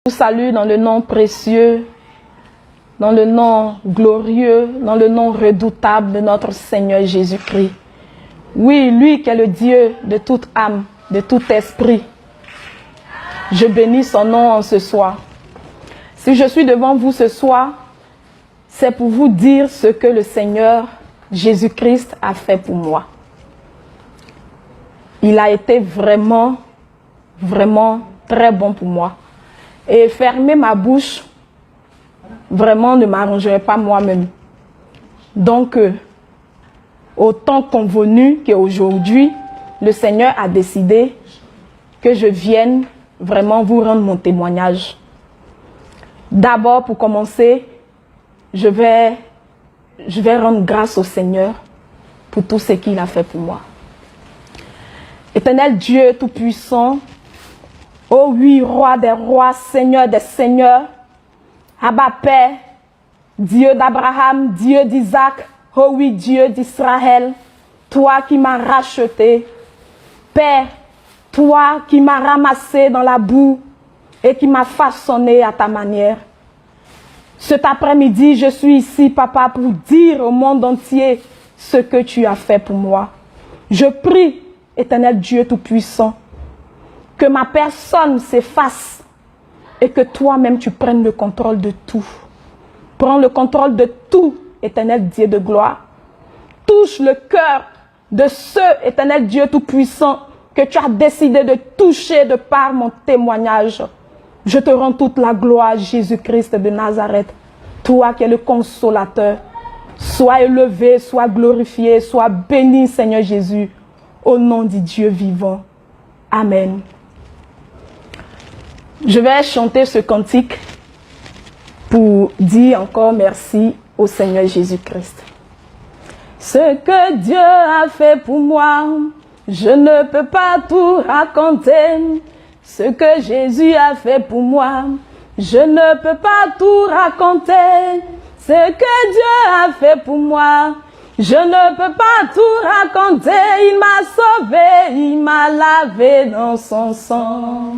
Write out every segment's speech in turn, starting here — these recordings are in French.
Je vous salue dans le nom précieux, dans le nom glorieux, dans le nom redoutable de notre Seigneur Jésus-Christ. Oui, lui qui est le Dieu de toute âme, de tout esprit. Je bénis son nom en ce soir. Si je suis devant vous ce soir, c'est pour vous dire ce que le Seigneur Jésus-Christ a fait pour moi. Il a été vraiment, vraiment très bon pour moi. Et fermer ma bouche, vraiment ne m'arrangerait pas moi-même. Donc, au temps convenu qu'aujourd'hui, le Seigneur a décidé que je vienne vraiment vous rendre mon témoignage. D'abord, pour commencer, je vais rendre grâce au Seigneur pour tout ce qu'il a fait pour moi. Éternel Dieu Tout-Puissant, oh oui, Roi des rois, Seigneur des seigneurs, Abba Père, Dieu d'Abraham, Dieu d'Isaac, oh oui, Dieu d'Israël, toi qui m'as racheté, Père, toi qui m'as ramassé dans la boue et qui m'as façonné à ta manière. Cet après-midi, je suis ici, Papa, pour dire au monde entier ce que tu as fait pour moi. Je prie, Éternel Dieu Tout-Puissant, que ma personne s'efface et que toi-même tu prennes le contrôle de tout. Prends le contrôle de tout, Éternel Dieu de gloire. Touche le cœur de ceux, Éternel Dieu Tout-Puissant, que tu as décidé de toucher de par mon témoignage. Je te rends toute la gloire, Jésus-Christ de Nazareth. Toi qui es le consolateur. Sois élevé, sois glorifié, sois béni, Seigneur Jésus, au nom du Dieu vivant. Amen. Je vais chanter ce cantique pour dire encore merci au Seigneur Jésus-Christ. Ce que Dieu a fait pour moi, je ne peux pas tout raconter. Ce que Jésus a fait pour moi, je ne peux pas tout raconter. Ce que Dieu a fait pour moi, je ne peux pas tout raconter. Il m'a sauvé, il m'a lavé dans son sang.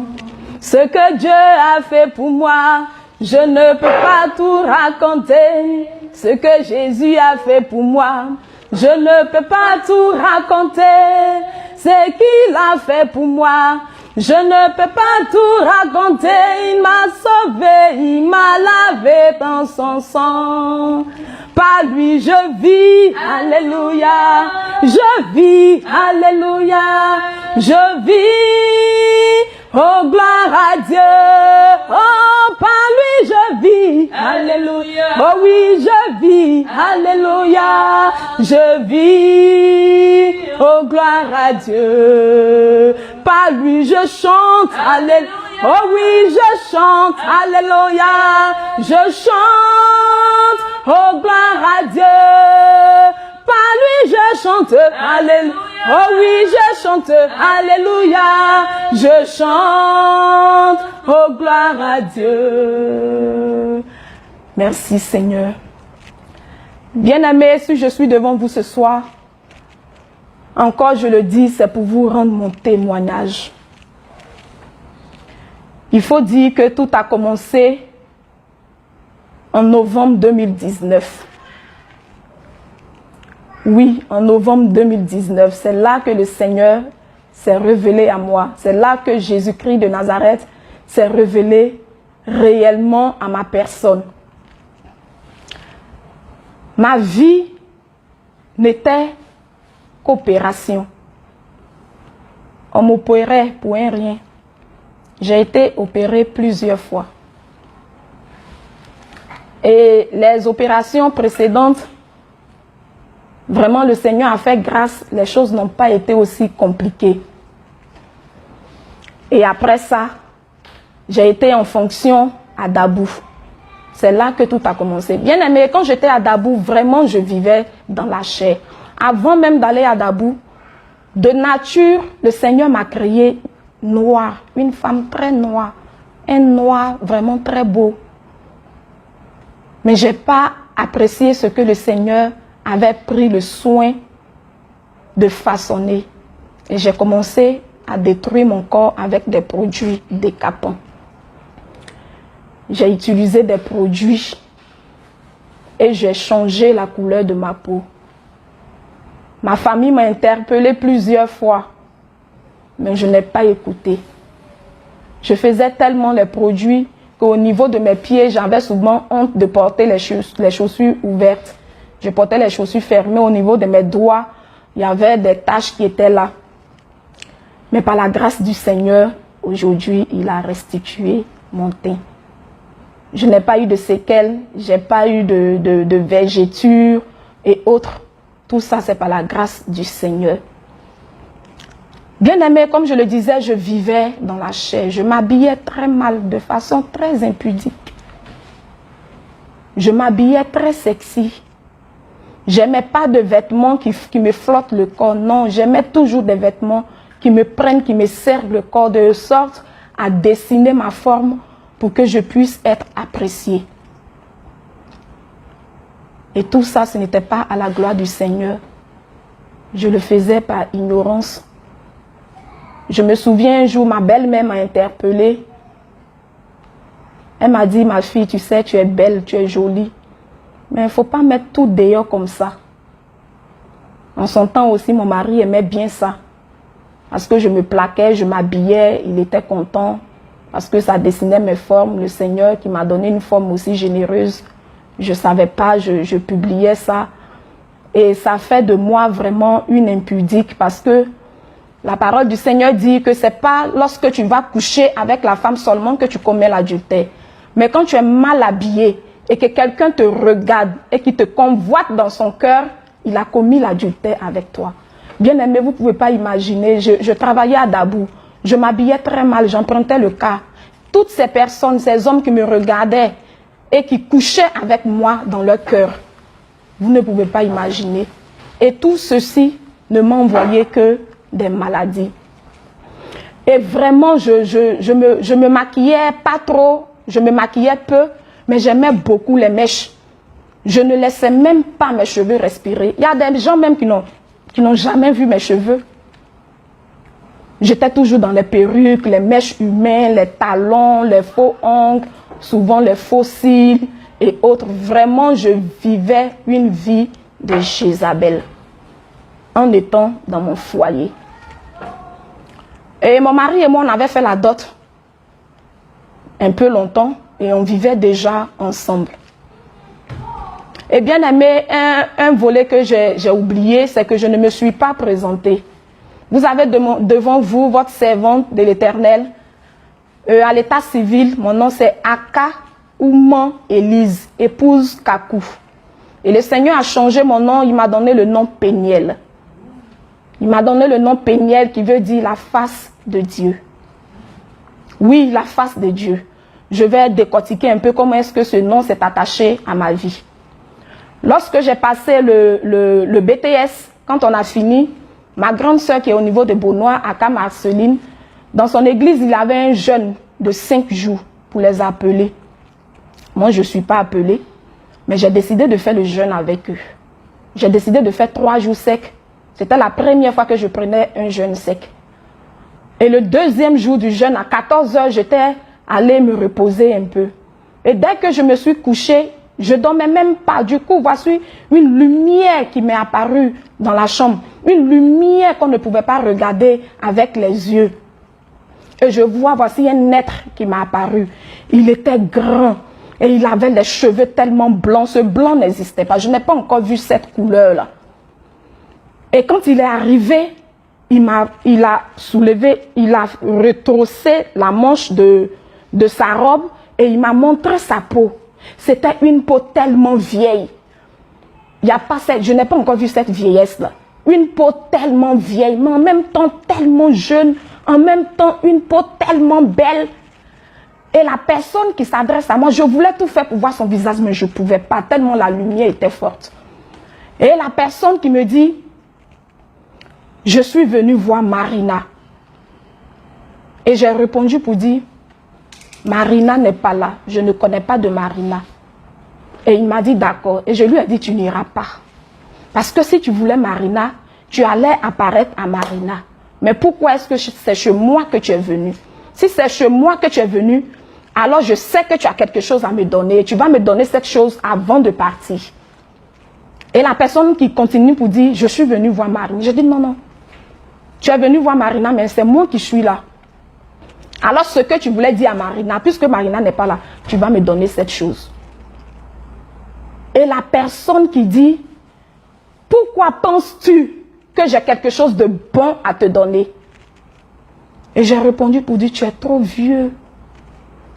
Ce que Dieu a fait pour moi, je ne peux pas tout raconter. Ce que Jésus a fait pour moi, je ne peux pas tout raconter. Ce qu'il a fait pour moi, je ne peux pas tout raconter. Il m'a sauvé, il m'a lavé dans son sang. Par lui je vis, alléluia. Je vis, alléluia. Je vis. Oh, gloire à Dieu, oh, par lui je vis, alléluia. Oh oui, je vis, alléluia. Je vis, oh, gloire à Dieu. Par lui je chante, alléluia. Oh oui, je chante, alléluia. Je chante, oh, gloire à Dieu. Par lui je chante, alléluia. Oh oui, je chante, alléluia. Je chante, oh gloire à Dieu. Merci Seigneur. Bien-aimés, si je suis devant vous ce soir, Encore, je le dis, c'est pour vous rendre mon témoignage. Il faut dire que tout a commencé en novembre 2019. Oui, en novembre 2019, c'est là que le Seigneur s'est révélé à moi. C'est là que Jésus-Christ de Nazareth s'est révélé réellement à ma personne. Ma vie n'était qu'opération. On m'opérait pour un rien. J'ai été opérée plusieurs fois. Et les opérations précédentes, vraiment le Seigneur a fait grâce, les choses n'ont pas été aussi compliquées. Et après ça, j'ai été en fonction à Dabou. C'est là que tout a commencé. Bien aimé, quand j'étais à Dabou, vraiment je vivais dans la chair. Avant même d'aller à Dabou, de nature, le Seigneur m'a créé noire, une femme très noire, un noir vraiment très beau. Mais je n'ai pas apprécié ce que le Seigneur avait pris le soin de façonner. Et j'ai commencé à détruire mon corps avec des produits décapants. J'ai utilisé des produits et j'ai changé la couleur de ma peau. Ma famille m'a interpellé plusieurs fois, mais je n'ai pas écouté. Je faisais tellement les produits qu'au niveau de mes pieds, j'avais souvent honte de porter les chaussures ouvertes. Je portais les chaussures fermées. Au niveau de mes doigts, il y avait des taches qui étaient là. Mais par la grâce du Seigneur, aujourd'hui, il a restitué mon teint. Je n'ai pas eu de séquelles, je n'ai pas eu de végéture et autres. Tout ça, c'est par la grâce du Seigneur. Bien aimé, comme je le disais, je vivais dans la chair. Je m'habillais très mal, de façon très impudique. Je m'habillais très sexy. J'aimais pas de vêtements qui me flottent le corps. Non, j'aimais toujours des vêtements qui me prennent, qui me serrent le corps de sorte à dessiner ma forme pour que je puisse être appréciée. Et tout ça, ce n'était pas à la gloire du Seigneur. Je le faisais par ignorance. Je me souviens un jour, ma belle-mère m'a interpellée. Elle m'a dit, ma fille, tu sais, tu es belle, tu es jolie. Mais il ne faut pas mettre tout dehors comme ça. En son temps aussi, mon mari aimait bien ça. Parce que je me plaquais, je m'habillais, il était content. Parce que ça dessinait mes formes. Le Seigneur qui m'a donné une forme aussi généreuse. Je ne savais pas, je publiais ça. Et ça fait de moi vraiment une impudique parce que la parole du Seigneur dit que ce n'est pas lorsque tu vas coucher avec la femme seulement que tu commets l'adultère. Mais quand tu es mal habillé et que quelqu'un te regarde et qui te convoite dans son cœur, il a commis l'adultère avec toi. Bien aimé, vous ne pouvez pas imaginer, je travaillais à Dabou, je m'habillais très mal, j'empruntais le car. Toutes ces personnes, ces hommes qui me regardaient et qui couchaient avec moi dans leur cœur, vous ne pouvez pas imaginer. Et tout ceci ne m'envoyait que des maladies. Et vraiment, je me maquillais pas trop, je me maquillais peu, mais j'aimais beaucoup les mèches. Je ne laissais même pas mes cheveux respirer. Il y a des gens même qui n'ont jamais vu mes cheveux. J'étais toujours dans les perruques, les mèches humaines, les talons, les faux ongles, souvent les faux cils et autres. Vraiment, je vivais une vie de Jézabel en étant dans mon foyer. Et mon mari et moi, on avait fait la dot un peu longtemps et on vivait déjà ensemble. Et bien aimé, un volet que j'ai oublié, c'est que je ne me suis pas présentée. Vous avez devant vous votre servante de l'Éternel. À l'état civil, mon nom c'est Aka Ouman Élise, épouse Kakou. Et le Seigneur a changé mon nom, il m'a donné le nom Péniel. Il m'a donné le nom Péniel qui veut dire la face de Dieu. Oui, la face de Dieu. Je vais décortiquer un peu comment est-ce que ce nom s'est attaché à ma vie. Lorsque j'ai passé le BTS, quand on a fini, ma grande sœur qui est au niveau de Beaunois, Aka Marceline, dans son église, il avait un jeûne de 5 jours pour les appeler. Moi, je ne suis pas appelée, mais j'ai décidé de faire le jeûne avec eux. J'ai décidé de faire 3 jours secs, C'était la première fois que je prenais un jeûne sec. Et le deuxième jour du jeûne, à 14 h, j'étais allée me reposer un peu. Et dès que je me suis couchée, je ne dormais même pas. Du coup, voici une lumière qui m'est apparue dans la chambre. Une lumière qu'on ne pouvait pas regarder avec les yeux. Et je vois, voici un être qui m'a apparu. Il était grand et il avait les cheveux tellement blancs. Ce blanc n'existait pas. Je n'ai pas encore vu cette couleur-là. Et quand il est arrivé, il a soulevé, il a retroussé la manche de sa robe et il m'a montré sa peau. C'était une peau tellement vieille. Je n'ai pas encore vu cette vieillesse-là. Une peau tellement vieille, mais en même temps tellement jeune, en même temps une peau tellement belle. Et la personne qui s'adresse à moi, je voulais tout faire pour voir son visage, mais je ne pouvais pas, tellement la lumière était forte. Et la personne qui me dit, je suis venue voir Marina. Et j'ai répondu pour dire, Marina n'est pas là, je ne connais pas de Marina. Et il m'a dit d'accord. Et je lui ai dit, tu n'iras pas. Parce que si tu voulais Marina, tu allais apparaître à Marina. Mais pourquoi est-ce que c'est chez moi que tu es venu? Si c'est chez moi que tu es venu, alors je sais que tu as quelque chose à me donner. Tu vas me donner cette chose avant de partir. Et la personne qui continue pour dire, je suis venu voir Marina. Je dis non, non. Tu es venu voir Marina, mais c'est moi qui suis là. Alors ce que tu voulais dire à Marina, puisque Marina n'est pas là, tu vas me donner cette chose. Et la personne qui dit, pourquoi penses-tu que j'ai quelque chose de bon à te donner? Et j'ai répondu pour dire, tu es trop vieux.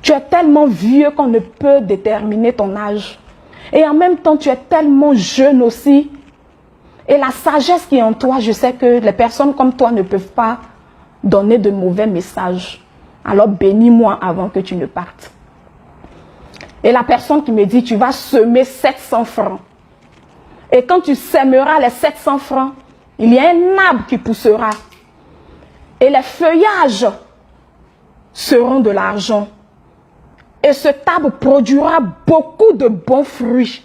Tu es tellement vieux qu'on ne peut déterminer ton âge. Et en même temps, tu es tellement jeune aussi. Et la sagesse qui est en toi, je sais que les personnes comme toi ne peuvent pas donner de mauvais messages. Alors bénis-moi avant que tu ne partes. Et la personne qui me dit, tu vas semer 700 francs. Et quand tu sèmeras les 700 francs, il y a un arbre qui poussera. Et les feuillages seront de l'argent. Et cet arbre produira beaucoup de bons fruits.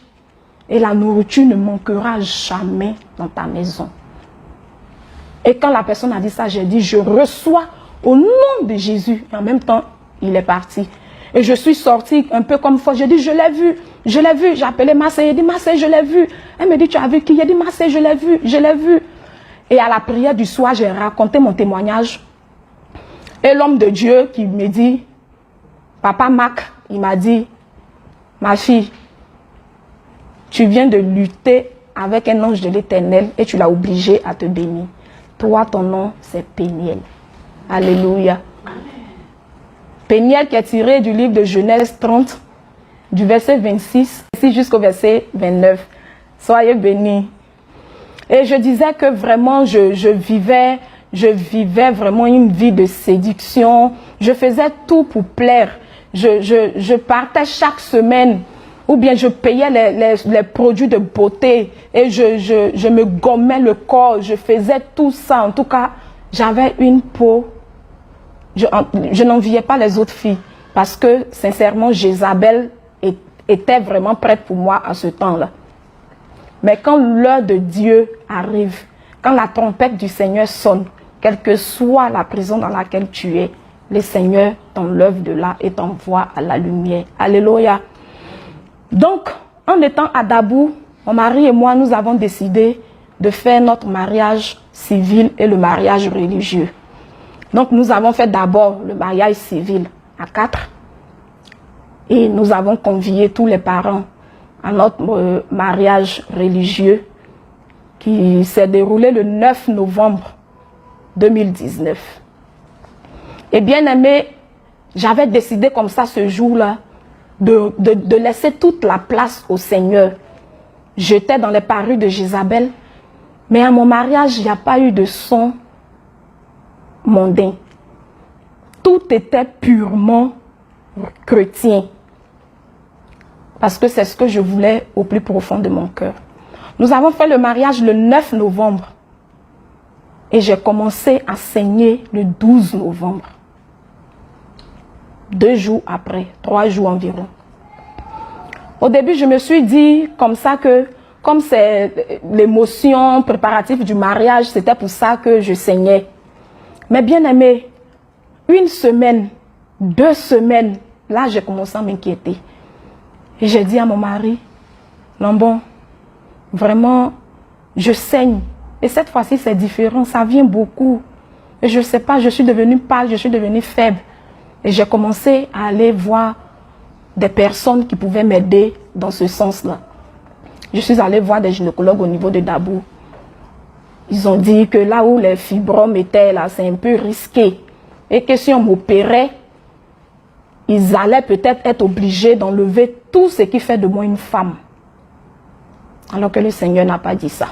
Et la nourriture ne manquera jamais dans ta maison. Et quand la personne a dit ça, j'ai dit, je reçois au nom de Jésus. Et en même temps, il est parti. Et je suis sortie un peu comme fois. J'ai dit, je l'ai vu. Je l'ai vu. J'ai appelé Marseille. Il dit, Marseille, je l'ai vu. Elle me dit, tu as vu qui? Il dit, Marseille, je l'ai vu. Je l'ai vu. Et à la prière du soir, j'ai raconté mon témoignage. Et l'homme de Dieu qui me dit, Papa Mac, il m'a dit, ma fille, tu viens de lutter avec un ange de l'Éternel et tu l'as obligé à te bénir. Toi, ton nom, c'est Péniel. Alléluia. Péniel qui est tiré du livre de Genèse 30, du verset 26 jusqu'au verset 29. Soyez bénis. Et je disais que vraiment, je vivais vraiment une vie de séduction. Je faisais tout pour plaire. Je partais chaque semaine, ou bien je payais les produits de beauté et je me gommais le corps. Je faisais tout ça. En tout cas, j'avais une peau. Je n'enviais pas les autres filles parce que, sincèrement, Jézabel était vraiment prête pour moi à ce temps-là. Mais quand l'heure de Dieu arrive, quand la trompette du Seigneur sonne, quelle que soit la prison dans laquelle tu es, le Seigneur t'enlève de là et t'envoie à la lumière. Alléluia. Donc, en étant à Dabou, mon mari et moi, nous avons décidé de faire notre mariage civil et le mariage religieux. Donc, nous avons fait d'abord le mariage civil à 4 et nous avons convié tous les parents à notre mariage religieux qui s'est déroulé le 9 novembre 2019. Et bien aimé, j'avais décidé comme ça ce jour-là de laisser toute la place au Seigneur. J'étais dans les parures de Jézabel, mais à mon mariage, il n'y a pas eu de son mondain. Tout était purement chrétien. Parce que c'est ce que je voulais au plus profond de mon cœur. Nous avons fait le mariage le 9 novembre. Et j'ai commencé à saigner le 12 novembre. 2 jours après, 3 jours environ. Au début, je me suis dit comme ça que comme c'est l'émotion préparative du mariage, c'était pour ça que je saignais. Mais bien aimé, 1 semaine, 2 semaines, là j'ai commencé à m'inquiéter. Et j'ai dit à mon mari, non bon, vraiment, je saigne. Et cette fois-ci c'est différent, ça vient beaucoup. Et je ne sais pas, je suis devenue pâle, je suis devenue faible. Et j'ai commencé à aller voir des personnes qui pouvaient m'aider dans ce sens-là. Je suis allée voir des gynécologues au niveau de Dabou. Ils ont dit que là où les fibromes étaient, là, c'est un peu risqué. Et que si on m'opérait, ils allaient peut-être être obligés d'enlever tout ce qui fait de moi une femme. Alors que le Seigneur n'a pas dit ça.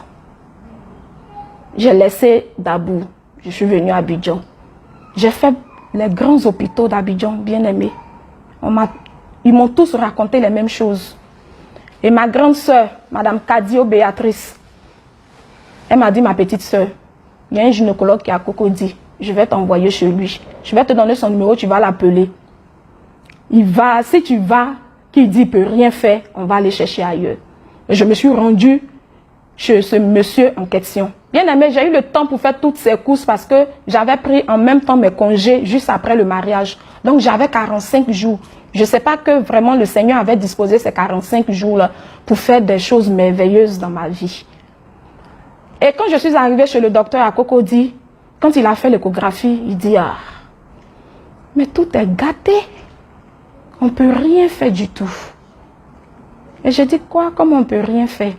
J'ai laissé Dabou. Je suis venue à Abidjan. J'ai fait les grands hôpitaux d'Abidjan, bien aimés. Ils m'ont tous raconté les mêmes choses. Et ma grande sœur, Madame Kadio Béatrice, elle m'a dit, ma petite sœur, il y a un gynécologue qui est à Cocody. Je vais t'envoyer chez lui. Je vais te donner son numéro, tu vas l'appeler. Si tu vas, qu'il dit qu'il ne peut rien faire, on va aller chercher ailleurs. Et je me suis rendue chez ce monsieur en question. Bien aimé, j'ai eu le temps pour faire toutes ces courses parce que j'avais pris en même temps mes congés juste après le mariage. Donc j'avais 45 jours. Je ne sais pas que vraiment le Seigneur avait disposé ces 45 jours-là pour faire des choses merveilleuses dans ma vie. Et quand je suis arrivée chez le docteur à Cocody, quand il a fait l'échographie, il dit, ah, mais tout est gâté. On ne peut rien faire du tout. Et je dis, quoi, comment on ne peut rien faire?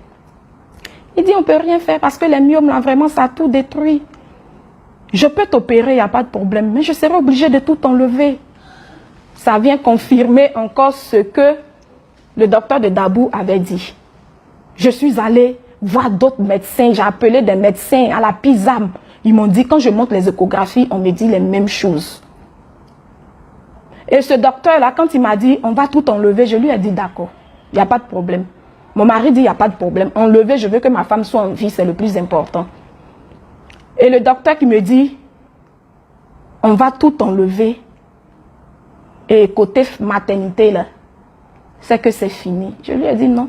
Il dit, on ne peut rien faire parce que les myomes, là, vraiment, ça a tout détruit. Je peux t'opérer, il n'y a pas de problème, mais je serai obligée de tout enlever. Ça vient confirmer encore ce que le docteur de Dabou avait dit. Je suis allée voir d'autres médecins, j'ai appelé des médecins à la PISAM. Ils m'ont dit, quand je montre les échographies, on me dit les mêmes choses. Et ce docteur-là, quand il m'a dit, on va tout enlever, je lui ai dit, d'accord, il n'y a pas de problème. Mon mari dit, il n'y a pas de problème. Enlever, je veux que ma femme soit en vie, c'est le plus important. Et le docteur qui me dit, on va tout enlever. Et côté maternité, là, c'est que c'est fini. Je lui ai dit non.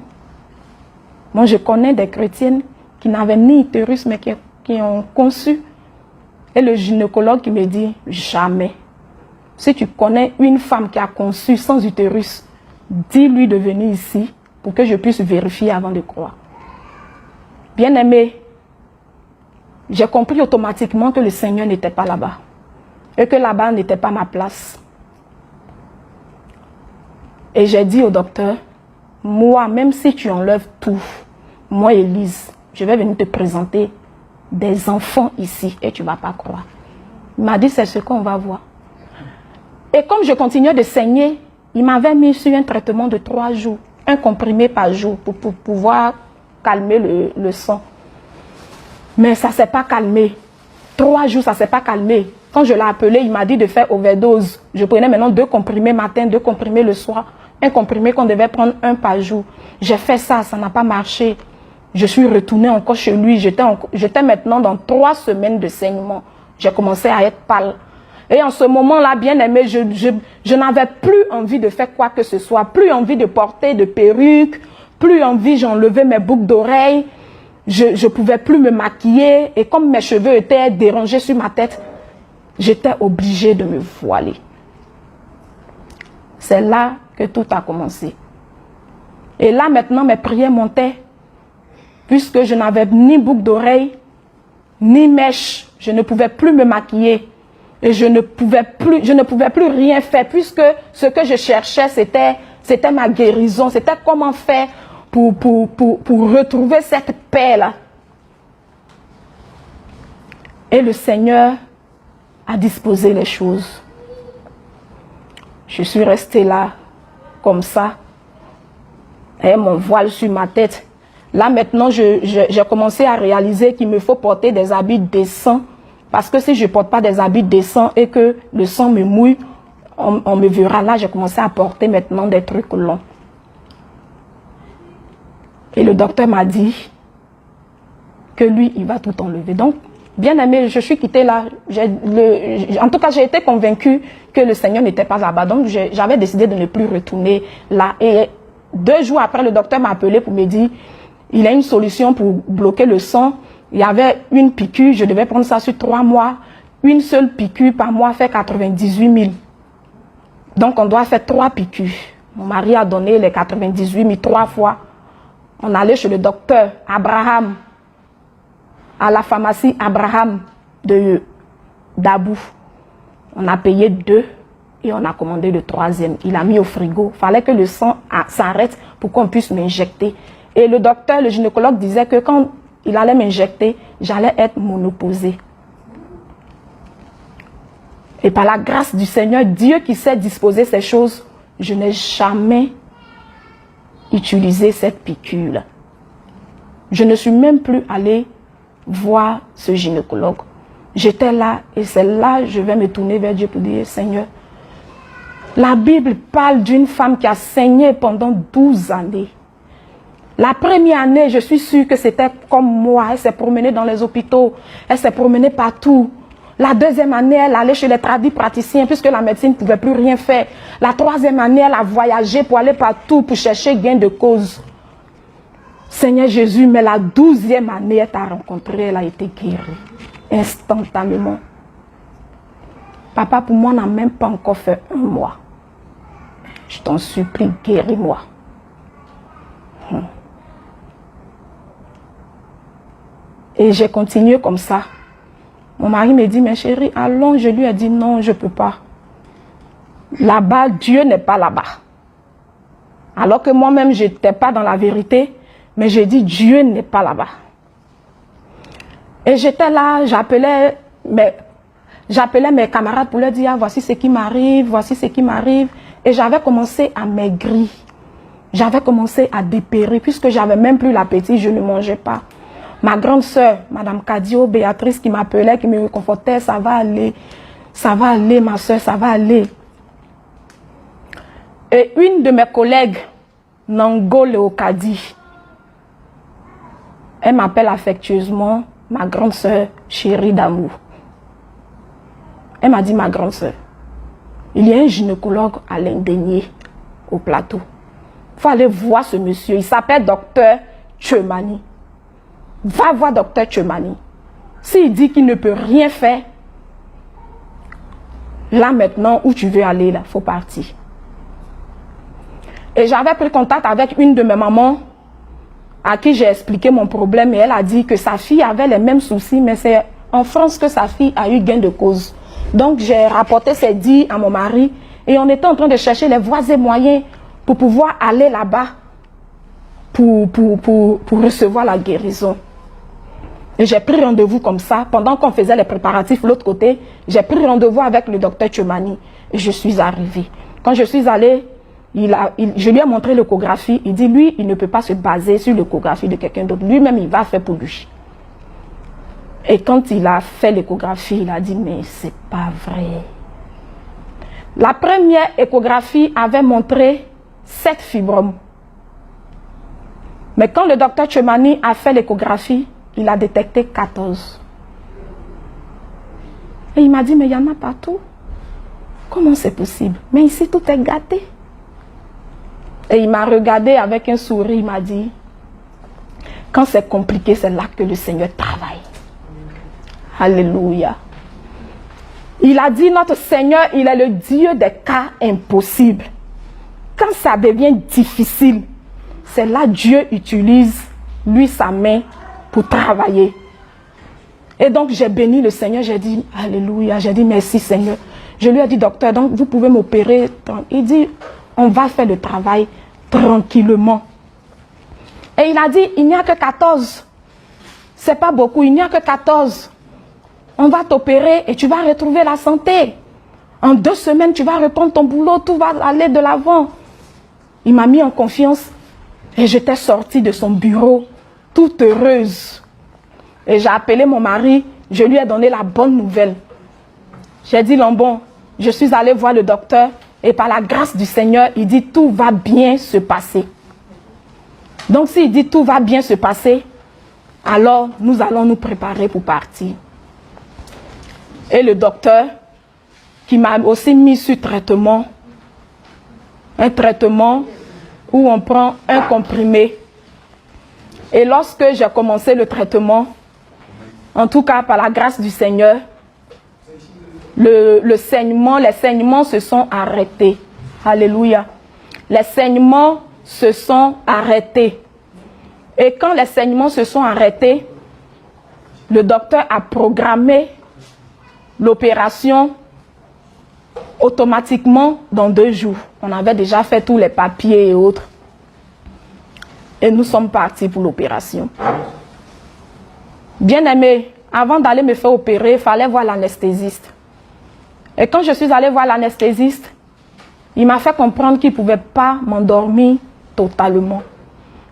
Moi, je connais des chrétiennes qui n'avaient ni utérus, mais qui ont conçu. Et le gynécologue qui me dit, jamais. Si tu connais une femme qui a conçu sans utérus, dis-lui de venir ici pour que je puisse vérifier avant de croire. Bien aimé, j'ai compris automatiquement que le Seigneur n'était pas là-bas. Et que là-bas n'était pas ma place. Et j'ai dit au docteur, moi, même si tu enlèves tout, moi, Élise, je vais venir te présenter des enfants ici et tu ne vas pas croire. Il m'a dit, c'est ce qu'on va voir. Et comme je continuais de saigner, il m'avait mis sur un traitement de 3 jours, un comprimé par jour pour pouvoir calmer le sang. Mais ça ne s'est pas calmé. 3 jours, ça ne s'est pas calmé. Quand je l'ai appelé, il m'a dit de faire overdose. Je prenais maintenant 2 comprimés matin, 2 comprimés le soir. Un comprimé qu'on devait prendre 1 par jour. J'ai fait ça, ça n'a pas marché. Je suis retournée encore chez lui. J'étais maintenant dans 3 semaines de saignement. J'ai commencé à être pâle. Et en ce moment-là, bien aimé, je n'avais plus envie de faire quoi que ce soit. Plus envie de porter de perruque. Plus envie, j'enlevais mes boucles d'oreilles. Je ne pouvais plus me maquiller. Et comme mes cheveux étaient dérangés sur ma tête, j'étais obligée de me voiler. C'est là que tout a commencé. Et là, maintenant, mes prières montaient. Puisque je n'avais ni boucle d'oreille, ni mèche. Je ne pouvais plus me maquiller. Et je ne pouvais plus rien faire. Puisque ce que je cherchais, c'était ma guérison. C'était comment faire pour retrouver cette paix-là. Et le Seigneur a disposé les choses. Je suis restée là, comme ça, et mon voile sur ma tête. Là maintenant, j'ai commencé à réaliser qu'il me faut porter des habits décents. Parce que si je ne porte pas des habits décents et que le sang me mouille, on me verra. Là, j'ai commencé à porter maintenant des trucs longs. Et le docteur m'a dit que lui, il va tout enlever. Donc, bien aimé, je suis quittée là. En tout cas, j'ai été convaincue que le Seigneur n'était pas là-bas. Donc, j'avais décidé de ne plus retourner là. Et 2 jours après, le docteur m'a appelé pour me dire, il a une solution pour bloquer le sang. Il y avait une piqûre, je devais prendre ça sur 3 mois. Une seule piqûre par mois fait 98 000. Donc on doit faire 3 piqûres. Mon mari a donné les 98 000 3 fois. On allait chez le docteur Abraham, à la pharmacie Abraham d'Abou. On a payé 2 et on a commandé le 3e. Il a mis au frigo. Il fallait que le sang s'arrête pour qu'on puisse m'injecter. Et le docteur, le gynécologue disait que quand il allait m'injecter, j'allais être monopausée. Et par la grâce du Seigneur, Dieu qui sait disposer ces choses, je n'ai jamais utilisé cette piqûre. Je ne suis même plus allée voir ce gynécologue. J'étais là et c'est là que je vais me tourner vers Dieu pour dire, Seigneur, la Bible parle d'une femme qui a saigné pendant 12 années. La première année, je suis sûre que c'était comme moi. Elle s'est promenée dans les hôpitaux. Elle s'est promenée partout. La deuxième année, elle allait chez les praticiens puisque la médecine ne pouvait plus rien faire. La troisième année, elle a voyagé pour aller partout pour chercher gain de cause. Seigneur Jésus, mais la 12e année, elle t'a rencontré, elle a été guérie. Instantanément. Papa, pour moi, on n'a même pas encore fait 1 mois. Je t'en supplie, guéris-moi. Et j'ai continué comme ça. Mon mari me dit, mais chérie, allons. Je lui ai dit, non, je ne peux pas. Là-bas, Dieu n'est pas là-bas. Alors que moi-même, je n'étais pas dans la vérité, mais j'ai dit, Dieu n'est pas là-bas. Et j'étais là, j'appelais mes camarades pour leur dire, ah, voici ce qui m'arrive, voici ce qui m'arrive. Et j'avais commencé à maigrir. J'avais commencé à dépérir, puisque j'avais même plus l'appétit, je ne mangeais pas. Ma grande sœur, Madame Kadio, Béatrice, qui m'appelait, qui me réconfortait, ça va aller, ma sœur, ça va aller. Et une de mes collègues, Nango Léocadie, elle m'appelle affectueusement ma grande sœur, chérie d'amour. Elle m'a dit, ma grande sœur, il y a un gynécologue à l'Indénié, au plateau. Il faut aller voir ce monsieur, il s'appelle Docteur Tchemani. Va voir Docteur Tchemani. S'il dit qu'il ne peut rien faire, là maintenant où tu veux aller, là, il faut partir. Et j'avais pris contact avec une de mes mamans à qui j'ai expliqué mon problème et elle a dit que sa fille avait les mêmes soucis, mais c'est en France que sa fille a eu gain de cause. Donc j'ai rapporté ces dits à mon mari et on était en train de chercher les voies et moyens pour pouvoir aller là-bas pour recevoir la guérison. Et j'ai pris rendez-vous comme ça. Pendant qu'on faisait les préparatifs de l'autre côté, j'ai pris rendez-vous avec le docteur Tchemani. Et je suis arrivée. Quand je suis allée, je lui ai montré l'échographie. Il dit, lui, il ne peut pas se baser sur l'échographie de quelqu'un d'autre. Lui-même, il va faire pour lui. Et quand il a fait l'échographie, il a dit, mais c'est pas vrai. La première échographie avait montré 7 fibromes. Mais quand le docteur Tchemani a fait l'échographie, il a détecté 14. Et il m'a dit, mais il y en a partout. Comment c'est possible? Mais ici, tout est gâté. Et il m'a regardé avec un sourire, il m'a dit, quand c'est compliqué, c'est là que le Seigneur travaille. Alléluia. Il a dit, notre Seigneur, il est le Dieu des cas impossibles. Quand ça devient difficile, c'est là que Dieu utilise, lui, sa main pour travailler. Et donc, j'ai béni le Seigneur, j'ai dit, alléluia, j'ai dit, merci Seigneur. Je lui ai dit, docteur, donc vous pouvez m'opérer. Il dit, on va faire le travail tranquillement. Et il a dit, il n'y a que 14. C'est pas beaucoup, il n'y a que 14. On va t'opérer et tu vas retrouver la santé. En 2 semaines, tu vas reprendre ton boulot, tout va aller de l'avant. Il m'a mis en confiance et j'étais sortie de son bureau, toute heureuse. Et j'ai appelé mon mari, je lui ai donné la bonne nouvelle. J'ai dit, Lambon, je suis allée voir le docteur et par la grâce du Seigneur, il dit, tout va bien se passer. Donc s'il dit, tout va bien se passer, alors nous allons nous préparer pour partir. Et le docteur, qui m'a aussi mis sur traitement, un traitement où on prend un comprimé Et lorsque j'ai commencé le traitement, en tout cas par la grâce du Seigneur, les saignements se sont arrêtés. Alléluia. Les saignements se sont arrêtés. Et quand les saignements se sont arrêtés, le docteur a programmé l'opération automatiquement dans 2 jours. On avait déjà fait tous les papiers et autres. Et nous sommes partis pour l'opération. Bien aimé, avant d'aller me faire opérer, il fallait voir l'anesthésiste. Et quand je suis allée voir l'anesthésiste, il m'a fait comprendre qu'il ne pouvait pas m'endormir totalement.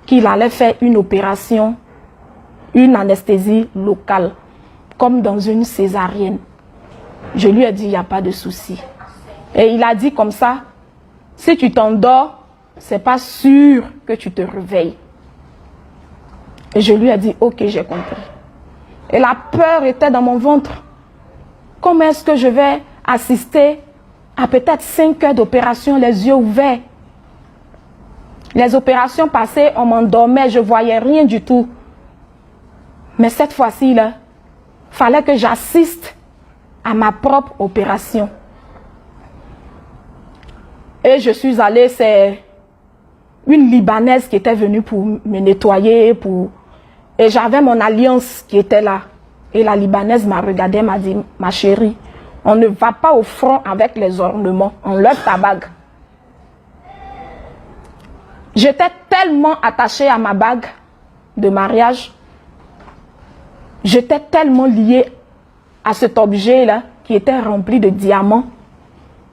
Qu'il allait faire une opération, une anesthésie locale, comme dans une césarienne. Je lui ai dit, il n'y a pas de souci. Et il a dit comme ça, si tu t'endors, c'est pas sûr que tu te réveilles. Et je lui ai dit, ok, j'ai compris. Et la peur était dans mon ventre. Comment est-ce que je vais assister à peut-être 5 heures d'opération, les yeux ouverts? Les opérations passées, on m'endormait, je ne voyais rien du tout. Mais cette fois-ci, il fallait que j'assiste à ma propre opération. Et je suis allée, c'est une Libanaise qui était venue pour me nettoyer. Et j'avais mon alliance qui était là. Et la Libanaise m'a regardé, m'a dit, ma chérie, on ne va pas au front avec les ornements, on lève ta bague. J'étais tellement attachée à ma bague de mariage. J'étais tellement liée à cet objet-là qui était rempli de diamants,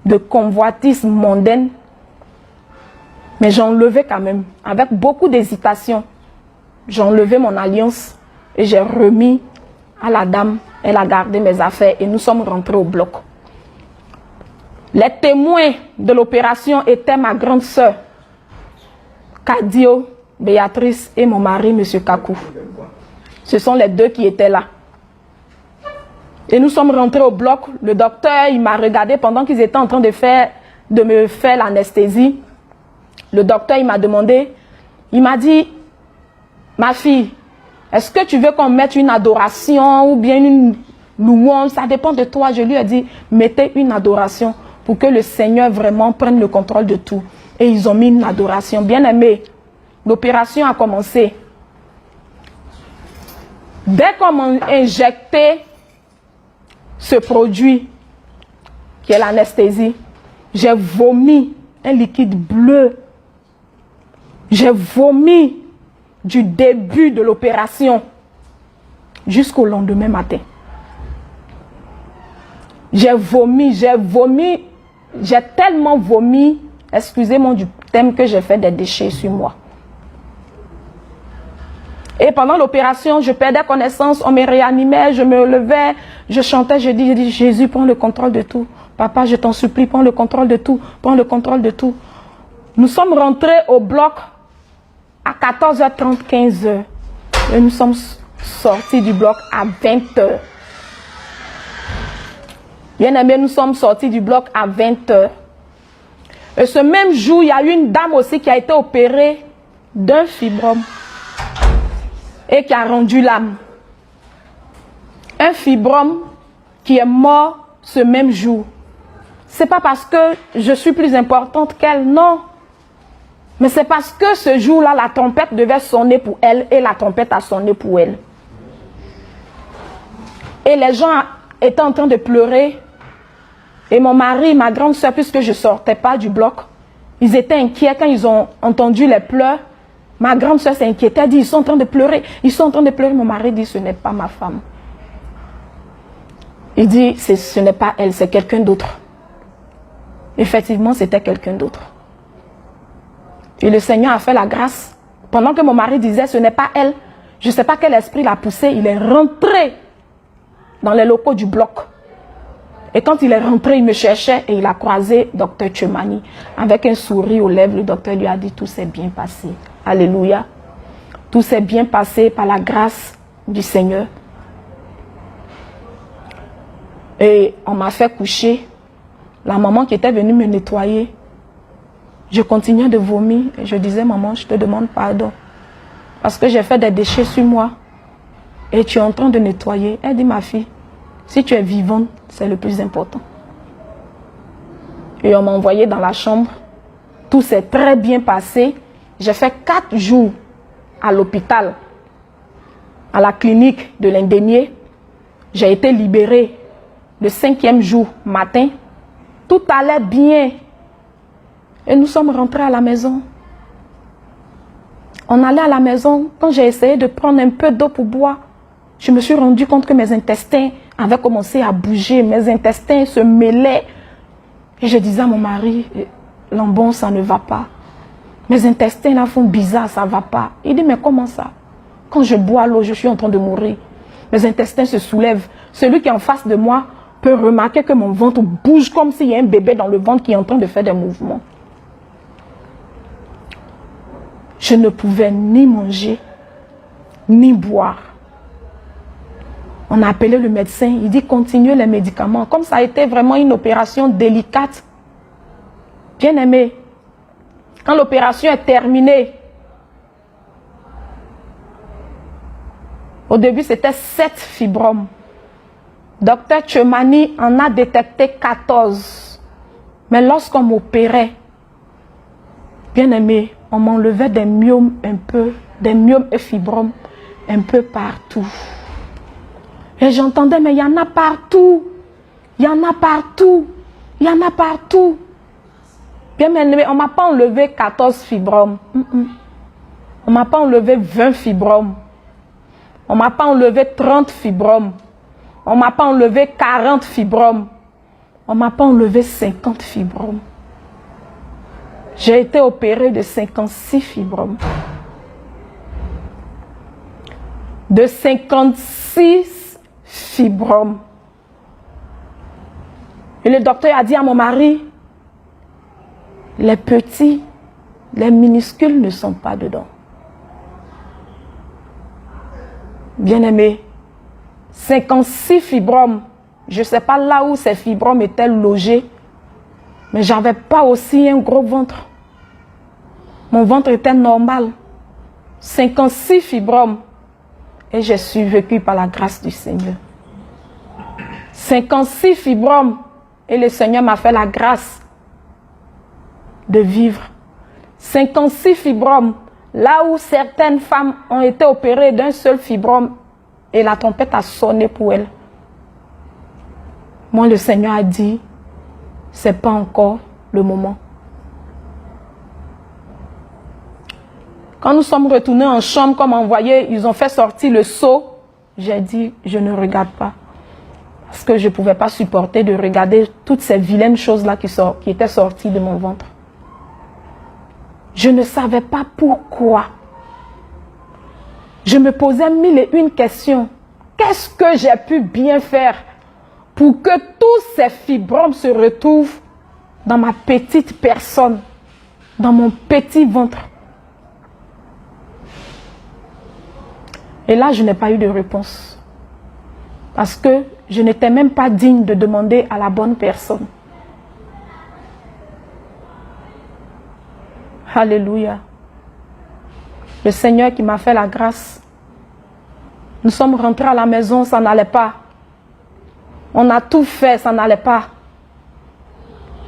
de convoitises mondaines. Mais j'enlevais quand même, avec beaucoup d'hésitation. J'enlevais mon alliance et j'ai remis à la dame. Elle a gardé mes affaires et nous sommes rentrés au bloc. Les témoins de l'opération étaient ma grande sœur, Kadio, Béatrice et mon mari, M. Kakou. Ce sont les 2 qui étaient là. Et nous sommes rentrés au bloc. Le docteur, il m'a regardé pendant qu'ils étaient en train de me faire l'anesthésie. Le docteur, il m'a demandé, il m'a dit, ma fille, est-ce que tu veux qu'on mette une adoration ou bien une louange? Ça dépend de toi. Je lui ai dit, mettez une adoration pour que le Seigneur vraiment prenne le contrôle de tout. Et ils ont mis une adoration. Bien aimé, l'opération a commencé. Dès qu'on m'a injecté ce produit, qui est l'anesthésie, j'ai vomi un liquide bleu. J'ai vomi du début de l'opération jusqu'au lendemain matin. J'ai vomi, j'ai tellement vomi, excusez-moi du thème, que j'ai fait des déchets sur moi. Et pendant l'opération, je perdais connaissance, on me réanimait, je me levais, je chantais, je dis, Jésus, prends le contrôle de tout. Papa, je t'en supplie, prends le contrôle de tout, prends le contrôle de tout. Nous sommes rentrés au bloc à 14h30, 15h. Et nous sommes sortis du bloc à 20h. Bien aimé, nous sommes sortis du bloc à 20h. Et ce même jour, il y a eu une dame aussi qui a été opérée d'un fibrome et qui a rendu l'âme. Un fibrome qui est mort ce même jour. Ce n'est pas parce que je suis plus importante qu'elle, non. Mais c'est parce que ce jour-là, la trompette devait sonner pour elle et la trompette a sonné pour elle. Et les gens étaient en train de pleurer. Et mon mari, ma grande soeur, puisque je ne sortais pas du bloc, ils étaient inquiets quand ils ont entendu les pleurs. Ma grande soeur s'inquiétait, elle dit, ils sont en train de pleurer. Ils sont en train de pleurer. Mon mari dit, ce n'est pas ma femme. Il dit, ce n'est pas elle, c'est quelqu'un d'autre. Effectivement, c'était quelqu'un d'autre. Et le Seigneur a fait la grâce. Pendant que mon mari disait, ce n'est pas elle, je ne sais pas quel esprit l'a poussé, il est rentré dans les locaux du bloc. Et quand il est rentré, il me cherchait et il a croisé Dr Tchemani. Avec un sourire aux lèvres, le docteur lui a dit, tout s'est bien passé. Alléluia. Tout s'est bien passé par la grâce du Seigneur. Et on m'a fait coucher. La maman qui était venue me nettoyer, je continuais de vomir et je disais, maman, je te demande pardon. parce que j'ai fait des déchets sur moi. Et tu es en train de nettoyer. Elle dit, ma fille, si tu es vivante, c'est le plus important. Et on m'a envoyé dans la chambre. Tout s'est très bien passé. J'ai fait 4 jours à l'hôpital, à la clinique de l'Indénié. J'ai été libérée le 5e jour matin. Tout allait bien. Et nous sommes rentrés à la maison. On allait à la maison. Quand j'ai essayé de prendre un peu d'eau pour boire, je me suis rendu compte que mes intestins avaient commencé à bouger. Mes intestins se mêlaient. Et je disais à mon mari, Lambon, ça ne va pas. Mes intestins là font bizarre, ça ne va pas. Il dit, mais comment ça? Quand je bois l'eau, je suis en train de mourir. Mes intestins se soulèvent. Celui qui est en face de moi peut remarquer que mon ventre bouge comme s'il y a un bébé dans le ventre qui est en train de faire des mouvements. Je ne pouvais ni manger, ni boire. On a appelé le médecin, il dit continuez les médicaments. Comme ça a été vraiment une opération délicate. Bien aimé, quand l'opération est terminée, au début c'était 7 fibromes. Docteur Tchemani en a détecté 14. Mais lorsqu'on m'opérait, bien aimé, on m'enlevait des myomes des myomes et fibromes un peu partout. Et j'entendais, mais il y en a partout. Il y en a partout. Il y en a partout. Bien aimé, on ne m'a pas enlevé 14 fibromes. On ne m'a pas enlevé 20 fibromes. On ne m'a pas enlevé 30 fibromes. On ne m'a pas enlevé 40 fibromes. On ne m'a pas enlevé 50 fibromes. J'ai été opérée de 56 fibromes. De 56 fibromes. Et le docteur a dit à mon mari, les petits, les minuscules ne sont pas dedans. Bien-aimé, 56 fibromes. Je ne sais pas là où ces fibromes étaient logés, mais je n'avais pas aussi un gros ventre. Mon ventre était normal. 56 fibromes. Et j'ai survécu par la grâce du Seigneur. 56 fibromes. Et le Seigneur m'a fait la grâce de vivre. 56 fibromes. Là où certaines femmes ont été opérées d'un seul fibrome et la trompette a sonné pour elles. Moi, le Seigneur a dit, c'est pas encore le moment. Quand nous sommes retournés en chambre, comme envoyé, ils ont fait sortir le seau. J'ai dit, je ne regarde pas. Parce que je ne pouvais pas supporter de regarder toutes ces vilaines choses-là qui étaient sorties de mon ventre. Je ne savais pas pourquoi. Je me posais 1001 questions. Qu'est-ce que j'ai pu bien faire pour que tous ces fibromes se retrouvent dans ma petite personne, dans mon petit ventre? Et là, je n'ai pas eu de réponse. Parce que je n'étais même pas digne de demander à la bonne personne. Alléluia. Le Seigneur qui m'a fait la grâce. Nous sommes rentrés à la maison, ça n'allait pas. On a tout fait, ça n'allait pas.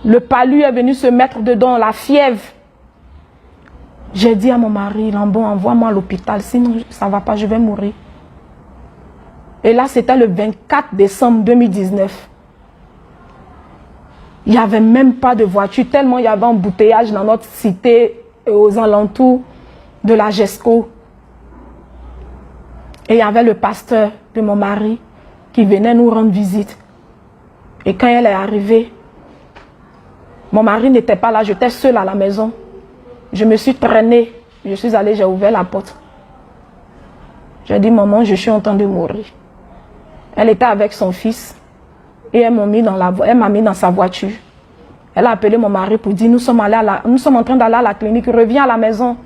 Le palu est venu se mettre dedans, la fièvre. J'ai dit à mon mari, Lambon, envoie-moi à l'hôpital, sinon ça ne va pas, je vais mourir. Et là, c'était le 24 décembre 2019. Il n'y avait même pas de voiture, tellement il y avait un embouteillage dans notre cité et aux alentours de la GESCO. Et il y avait le pasteur de mon mari qui venait nous rendre visite. Et quand elle est arrivée, mon mari n'était pas là, j'étais seule à la maison. Je me suis traînée, je suis allée, j'ai ouvert la porte. J'ai dit, maman, je suis en train de mourir. Elle était avec son fils et elle m'a mis dans sa voiture. Elle a appelé mon mari pour dire, nous sommes en train d'aller à la clinique, reviens à la maison.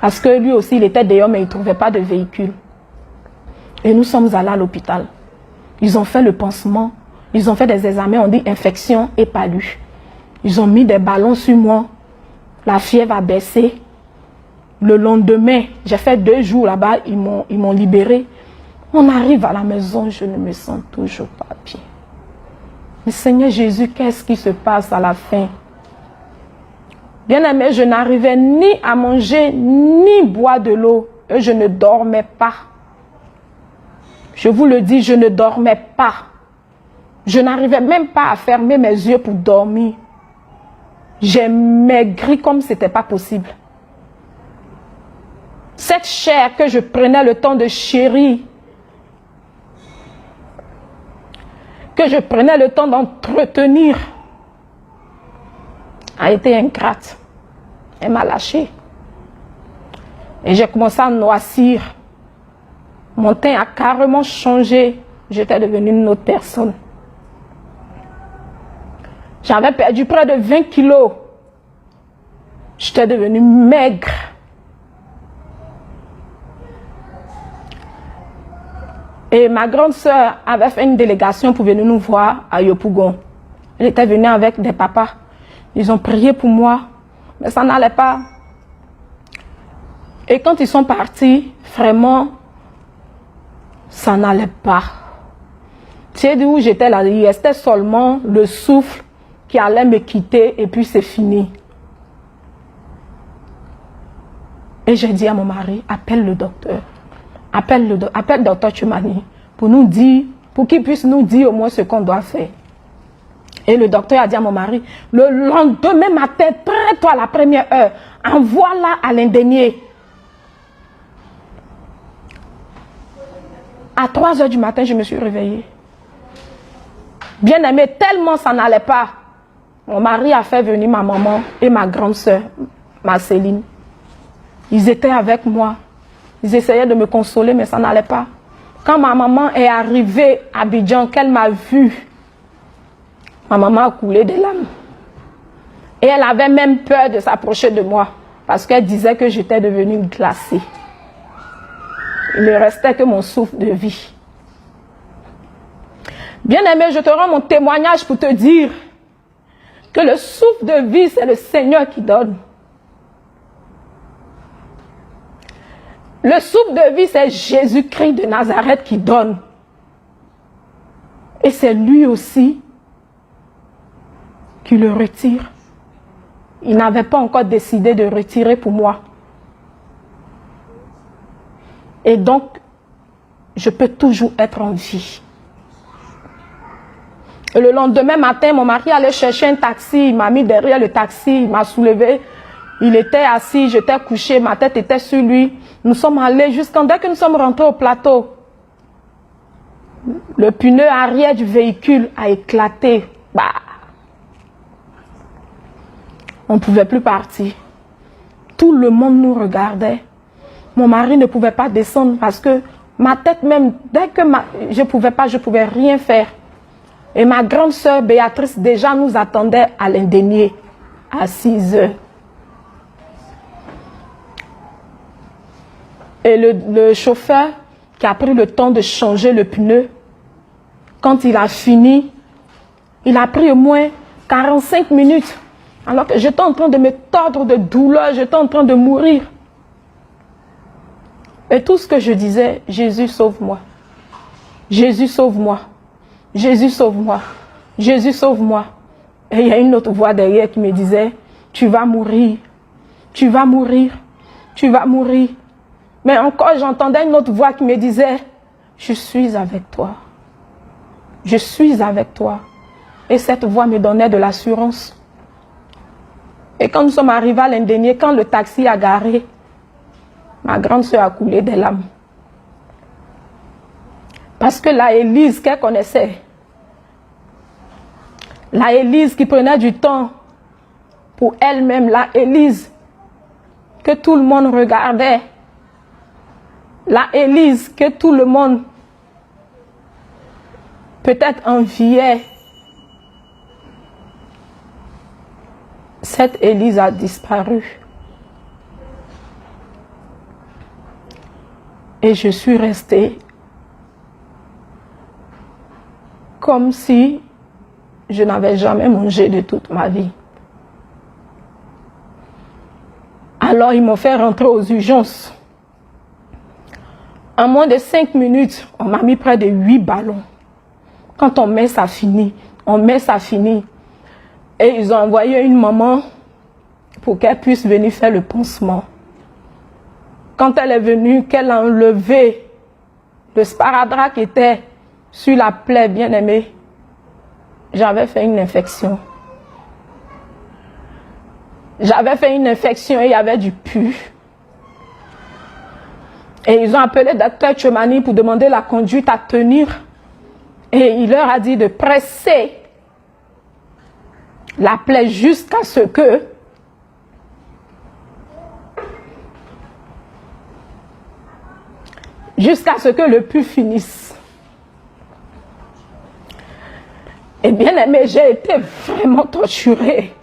Parce que lui aussi, il était dehors, mais il ne trouvait pas de véhicule. Et nous sommes allés à l'hôpital. Ils ont fait le pansement, ils ont fait des examens, on dit infection et palu. Ils ont mis des ballons sur moi. La fièvre a baissé. Le lendemain, j'ai fait 2 jours là-bas, ils m'ont libéré. On arrive à la maison, je ne me sens toujours pas bien. Mais Seigneur Jésus, qu'est-ce qui se passe à la fin? Bien-aimé, je n'arrivais ni à manger, ni boire de l'eau. Et je ne dormais pas. Je vous le dis, je ne dormais pas. Je n'arrivais même pas à fermer mes yeux pour dormir. J'ai maigri comme ce n'était pas possible. Cette chair que je prenais le temps de chérir, que je prenais le temps d'entretenir, a été ingrate. Elle m'a lâché. Et j'ai commencé à noircir. Mon teint a carrément changé. J'étais devenue une autre personne. J'avais perdu près de 20 kilos. J'étais devenue maigre. Et ma grande sœur avait fait une délégation pour venir nous voir à Yopougon. Elle était venue avec des papas. Ils ont prié pour moi, mais ça n'allait pas. Et quand ils sont partis, vraiment, ça n'allait pas. Tu sais d'où j'étais là, il restait seulement le souffle qui allait me quitter et puis c'est fini. Et j'ai dit à mon mari, appelle le docteur. Appelle le docteur Chumani pour nous dire, pour qu'il puisse nous dire au moins ce qu'on doit faire. Et le docteur a dit à mon mari, le lendemain matin, très tôt à la première heure, envoie-la à l'indénié. À 3 heures du matin, je me suis réveillée. Bien aimé, tellement ça n'allait pas. Mon mari a fait venir ma maman et ma grande soeur, Marceline. Ils étaient avec moi. Ils essayaient de me consoler, mais ça n'allait pas. Quand ma maman est arrivée à Abidjan, qu'elle m'a vue, ma maman a coulé des larmes. Et elle avait même peur de s'approcher de moi, parce qu'elle disait que j'étais devenue glacée. Il ne restait que mon souffle de vie. Bien-aimé, je te rends mon témoignage pour te dire que le souffle de vie, c'est le Seigneur qui donne. Le souffle de vie, c'est Jésus-Christ de Nazareth qui donne. Et c'est lui aussi qui le retire. Il n'avait pas encore décidé de retirer pour moi. Et donc, je peux toujours être en vie. Et le lendemain matin, mon mari allait chercher un taxi. Il m'a mis derrière le taxi, il m'a soulevé. Il était assis, j'étais couché, ma tête était sur lui. Nous sommes allés jusqu'en... Dès que nous sommes rentrés au plateau, le pneu arrière du véhicule a éclaté. Bah. On ne pouvait plus partir. Tout le monde nous regardait. Mon mari ne pouvait pas descendre parce que ma tête même, dès que je ne pouvais rien faire. Et ma grande sœur Béatrice déjà nous attendait à l'indénié à 6 heures. Et le chauffeur qui a pris le temps de changer le pneu, quand il a fini, il a pris au moins 45 minutes. Alors que j'étais en train de me tordre de douleur, j'étais en train de mourir. Et tout ce que je disais, Jésus sauve-moi. Jésus sauve-moi. Jésus sauve-moi. Jésus sauve-moi. Et il y a une autre voix derrière qui me disait, tu vas mourir. Tu vas mourir. Tu vas mourir. Mais encore j'entendais une autre voix qui me disait, je suis avec toi. Je suis avec toi. Et cette voix me donnait de l'assurance. Et quand nous sommes arrivés à l'indénié, quand le taxi a garé, ma grande soeur a coulé des larmes. Parce que la Élise qu'elle connaissait, la Élise qui prenait du temps pour elle-même, la Élise que tout le monde regardait, la Élise que tout le monde peut-être enviait, cette Élise a disparu. Et je suis restée comme si je n'avais jamais mangé de toute ma vie. Alors ils m'ont fait rentrer aux urgences. En moins de 5 minutes, on m'a mis près de 8 ballons. Quand on met, ça finit. On met, ça finit. Et ils ont envoyé une maman pour qu'elle puisse venir faire le pansement. Quand elle est venue, qu'elle a enlevé le sparadrap qui était sur la plaie, bien aimée, j'avais fait une infection. J'avais fait une infection et il y avait du pus. Et ils ont appelé le docteur Chomani pour demander la conduite à tenir. Et il leur a dit de presser la plaie jusqu'à ce que le pus finisse. Et bien aimé, j'ai été vraiment torturée.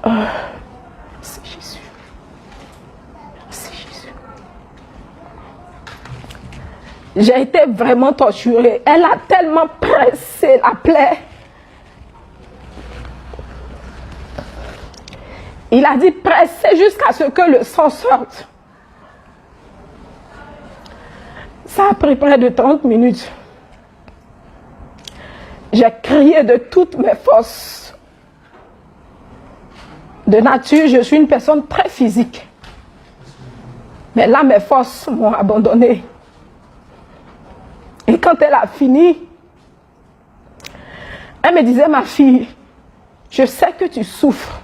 Merci Jésus. Merci Jésus. J'ai été vraiment torturée. Elle a tellement pressé la plaie. Il a dit presser jusqu'à ce que le sang sorte. Ça a pris près de 30 minutes. J'ai crié de toutes mes forces. De nature, je suis une personne très physique. Mais là, mes forces m'ont abandonné. Et quand elle a fini, elle me disait, ma fille, je sais que tu souffres.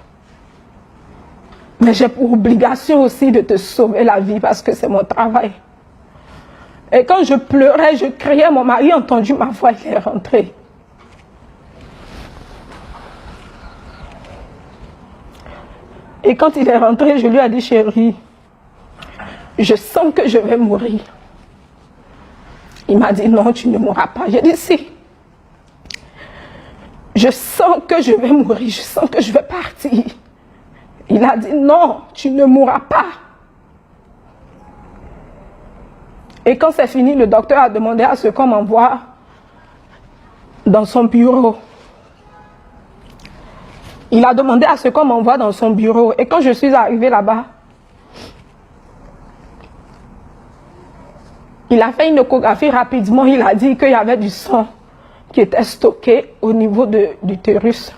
Mais j'ai pour obligation aussi de te sauver la vie parce que c'est mon travail. Et quand je pleurais, je criais, mon mari a entendu ma voix, il est rentré. Et quand il est rentré, je lui ai dit, chérie, je sens que je vais mourir. Il m'a dit, non, tu ne mourras pas. J'ai dit, si. Je sens que je vais mourir, je sens que je vais partir. Il a dit, non, tu ne mourras pas. Et quand c'est fini, le docteur a demandé à ce qu'on m'envoie dans son bureau. Il a demandé à ce qu'on m'envoie dans son bureau. Et quand je suis arrivée là-bas, il a fait une échographie rapidement. Il a dit qu'il y avait du sang qui était stocké au niveau de l'utérus.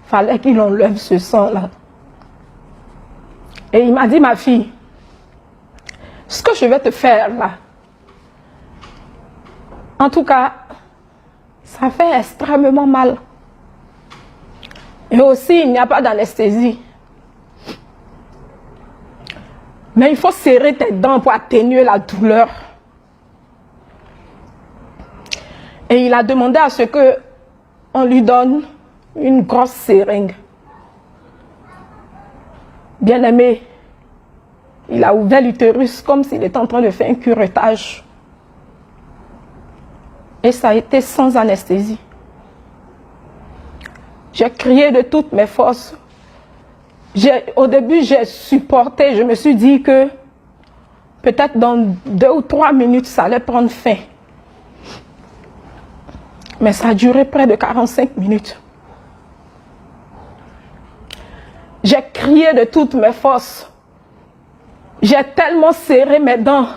Il fallait qu'il enlève ce sang-là. Et il m'a dit, ma fille, ce que je vais te faire là, en tout cas, ça fait extrêmement mal. Et aussi, il n'y a pas d'anesthésie. Mais il faut serrer tes dents pour atténuer la douleur. Et il a demandé à ce qu'on lui donne une grosse seringue. Bien aimé, il a ouvert l'utérus comme s'il était en train de faire un curettage. Et ça a été sans anesthésie. J'ai crié de toutes mes forces. Au début, j'ai supporté. Je me suis dit que peut-être dans 2 ou 3 minutes, ça allait prendre fin. Mais ça a duré près de 45 minutes. J'ai crié de toutes mes forces. J'ai tellement serré mes dents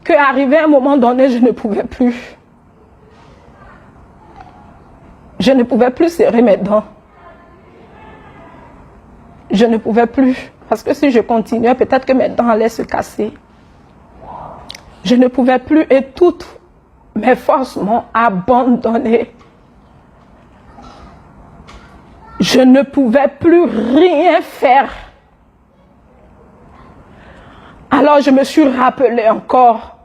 qu'arrivé à un moment donné, je ne pouvais plus. Je ne pouvais plus serrer mes dents. Je ne pouvais plus. Parce que si je continuais, peut-être que mes dents allaient se casser. Je ne pouvais plus et toutes mes forces m'ont abandonné. Je ne pouvais plus rien faire. Alors je me suis rappelé encore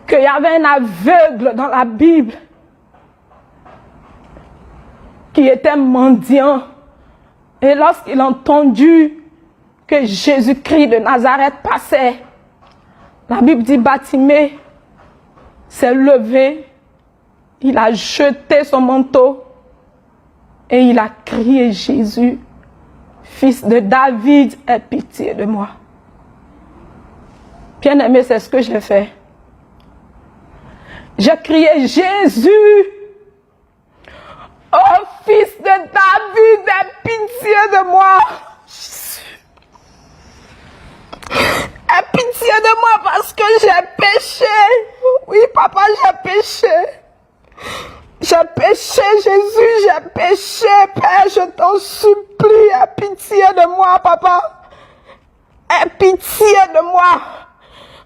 qu'il y avait un aveugle dans la Bible qui était mendiant. Et lorsqu'il a entendu que Jésus-Christ de Nazareth passait, la Bible dit Bartimée s'est levé, il a jeté son manteau et il a crié Jésus, fils de David, aie pitié de moi. Bien aimé, c'est ce que j'ai fait. J'ai crié Jésus, Oh fils de David, aie pitié de moi. Aie pitié de moi parce que j'ai péché. Oui, papa, j'ai péché. J'ai péché, Jésus, j'ai péché. Père, je t'en supplie, aie pitié de moi, papa. Aie pitié de moi.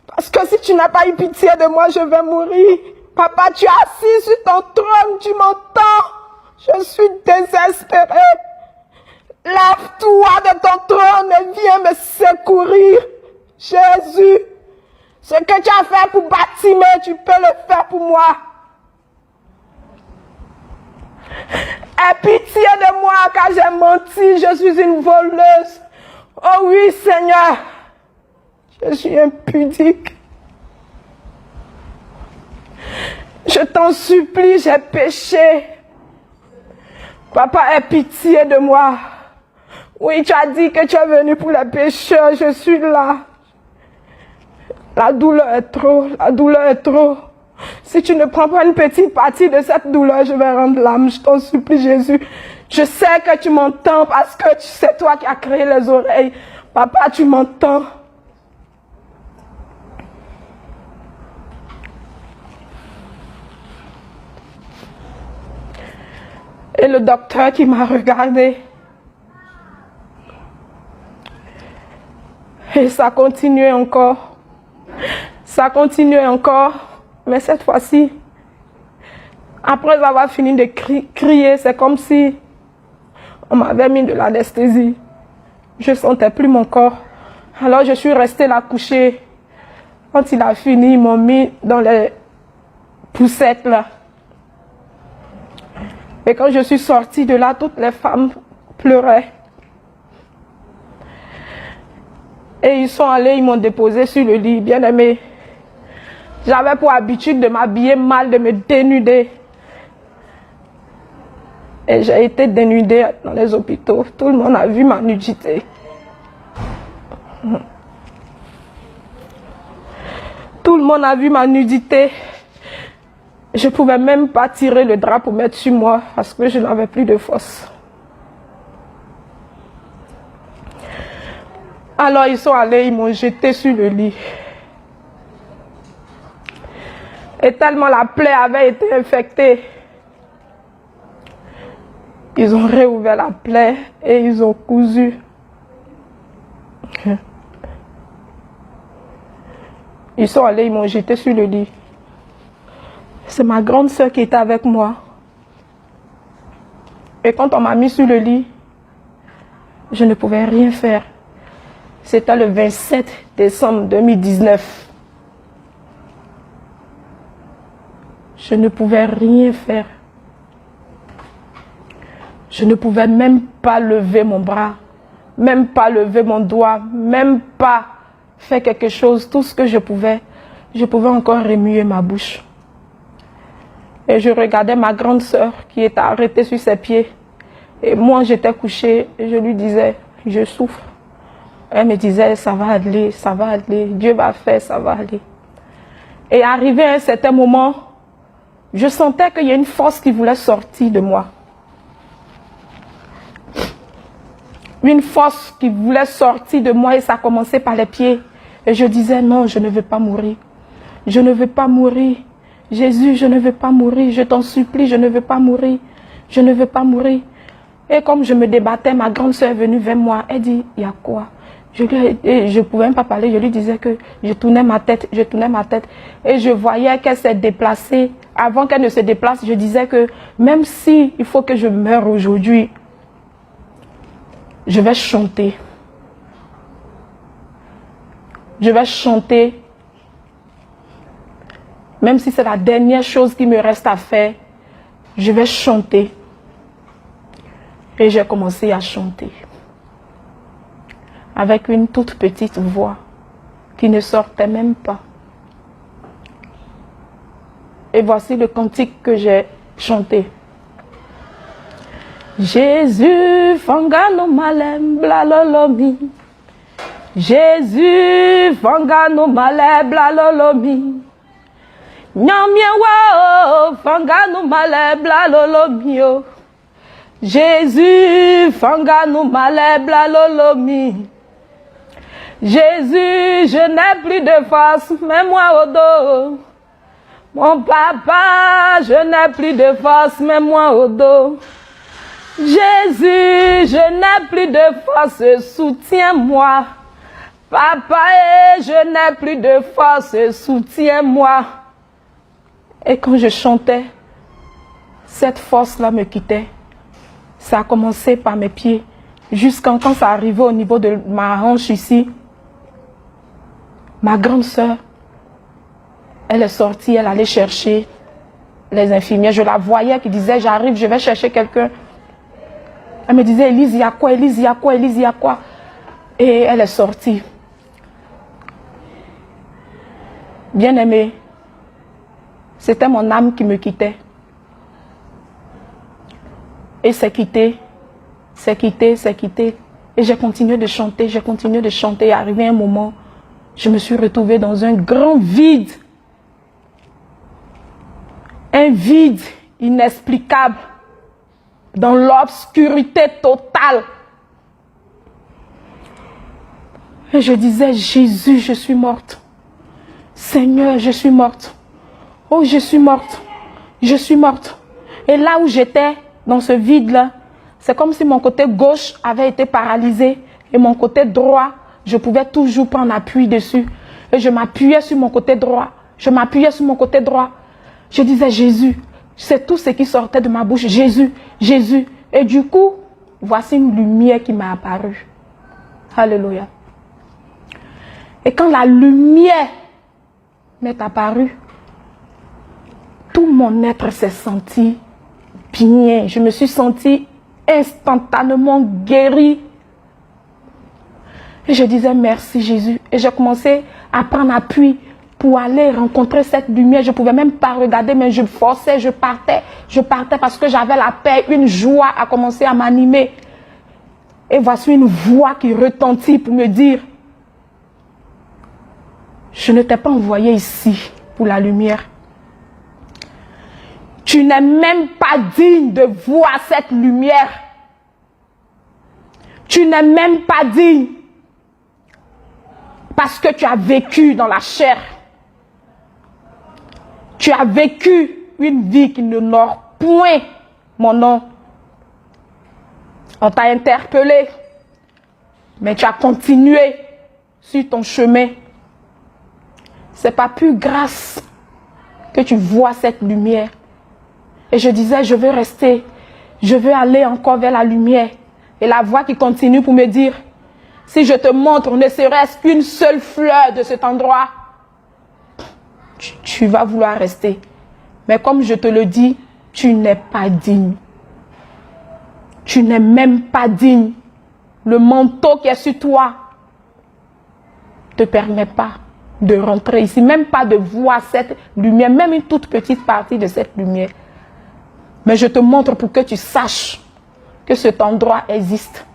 Parce que si tu n'as pas eu pitié de moi, je vais mourir. Papa, tu es assis sur ton trône, tu m'entends. Je suis désespérée. Lève-toi de ton trône et viens me secourir. Jésus, ce que tu as fait pour Bartimée, tu peux le faire pour moi. Aie pitié de moi car j'ai menti, je suis une voleuse. Oh oui, Seigneur, je suis impudique. Je t'en supplie, j'ai péché. Papa, aie pitié de moi. Oui, tu as dit que tu es venu pour les pécheurs, je suis là. La douleur est trop, la douleur est trop. Si tu ne prends pas une petite partie de cette douleur, je vais rendre l'âme. Je t'en supplie, Jésus. Je sais que tu m'entends parce que c'est toi qui as créé les oreilles. Papa, tu m'entends. Et le docteur qui m'a regardé. Et ça continuait encore. Ça continuait encore. Mais cette fois-ci, après avoir fini de crier, c'est comme si on m'avait mis de l'anesthésie. Je ne sentais plus mon corps. Alors je suis restée là couchée. Quand il a fini, ils m'ont mis dans les poussettes là. Et quand je suis sortie de là, toutes les femmes pleuraient. Et ils sont allés, ils m'ont déposé sur le lit, bien aimé. J'avais pour habitude de m'habiller mal, de me dénuder. Et j'ai été dénudée dans les hôpitaux. Tout le monde a vu ma nudité. Tout le monde a vu ma nudité. Je ne pouvais même pas tirer le drap pour mettre sur moi parce que je n'avais plus de force. Alors ils sont allés, ils m'ont jeté sur le lit. Et tellement la plaie avait été infectée, ils ont réouvert la plaie et ils ont cousu. Ils sont allés, ils m'ont jeté sur le lit. C'est ma grande sœur qui était avec moi. Et quand on m'a mis sur le lit, je ne pouvais rien faire. C'était le 27 décembre 2019. Je ne pouvais rien faire. Je ne pouvais même pas lever mon bras, même pas lever mon doigt, même pas faire quelque chose. Tout ce que je pouvais encore remuer ma bouche. Et je regardais ma grande sœur qui était arrêtée sur ses pieds. Et moi, j'étais couchée et je lui disais, je souffre. Elle me disait, ça va aller, Dieu va faire, ça va aller. Et arrivé à un certain moment, je sentais qu'il y a une force qui voulait sortir de moi. Une force qui voulait sortir de moi et ça commençait par les pieds. Et je disais, non, je ne veux pas mourir. Je ne veux pas mourir. Jésus, je ne veux pas mourir. Je t'en supplie, je ne veux pas mourir. Je ne veux pas mourir. Et comme je me débattais, ma grande soeur est venue vers moi. Elle dit, il y a quoi? Je ne pouvais même pas parler. Je lui disais que je tournais ma tête. Et je voyais qu'elle s'est déplacée. Avant qu'elle ne se déplace, je disais que même si il faut que je meure aujourd'hui, je vais chanter. Je vais chanter. Même si c'est la dernière chose qui me reste à faire, je vais chanter. Et j'ai commencé à chanter. Avec une toute petite voix qui ne sortait même pas. Et voici le cantique que j'ai chanté. Jésus, fangano malem blalolomi. Jésus, fangano malem blalolomi. Nyamye wa fangano malem blalolomi. Jésus, fanga nous malebla lolomi. Jésus, je n'ai plus de force, mets-moi au dos. Mon papa, je n'ai plus de force, mets-moi au dos. Jésus, je n'ai plus de force, soutiens-moi. Papa, je n'ai plus de force, soutiens-moi. Et quand je chantais, cette force-là me quittait. Ça a commencé par mes pieds, jusqu'à quand ça arrivait au niveau de ma hanche ici. Ma grande sœur, elle est sortie, elle allait chercher les infirmières. Je la voyais qui disait, j'arrive, je vais chercher quelqu'un. Elle me disait, Élise, il y a quoi, Élise, il y a quoi, Élise, il y a quoi? Et elle est sortie. Bien-aimée, c'était mon âme qui me quittait. Et c'est quitté, c'est quitté, c'est quitté. Et j'ai continué de chanter, j'ai continué de chanter. Arrivé un moment, je me suis retrouvée dans un grand vide. Un vide inexplicable. Dans l'obscurité totale. Et je disais, Jésus, je suis morte. Seigneur, je suis morte. Oh, je suis morte. Je suis morte. Et là où j'étais, dans ce vide-là, c'est comme si mon côté gauche avait été paralysé. Et mon côté droit, je pouvais toujours prendre appui dessus. Et je m'appuyais sur mon côté droit. Je m'appuyais sur mon côté droit. Je disais, Jésus. C'est tout ce qui sortait de ma bouche. Jésus, Jésus. Et du coup, voici une lumière qui m'est apparue. Alléluia. Et quand la lumière m'est apparue, tout mon être s'est senti bien. Je me suis sentie instantanément guérie. Et je disais merci Jésus. Et j'ai commencé à prendre appui pour aller rencontrer cette lumière. Je ne pouvais même pas regarder, mais je forçais, je partais parce que j'avais la paix, une joie a commencé à m'animer. Et voici une voix qui retentit pour me dire, je ne t'ai pas envoyé ici pour la lumière. Tu n'es même pas digne de voir cette lumière. Tu n'es même pas digne parce que tu as vécu dans la chair. Tu as vécu une vie qui n'honore point mon nom. On t'a interpellé, mais tu as continué sur ton chemin. C'est pas plus grâce que tu vois cette lumière. Et je disais, je veux rester, je veux aller encore vers la lumière. Et la voix qui continue pour me dire, si je te montre ne serait-ce qu'une seule fleur de cet endroit, tu vas vouloir rester. Mais comme je te le dis, tu n'es pas digne. Tu n'es même pas digne. Le manteau qui est sur toi ne te permet pas de rentrer ici, même pas de voir cette lumière, même une toute petite partie de cette lumière. Mais je te montre pour que tu saches que cet endroit existe.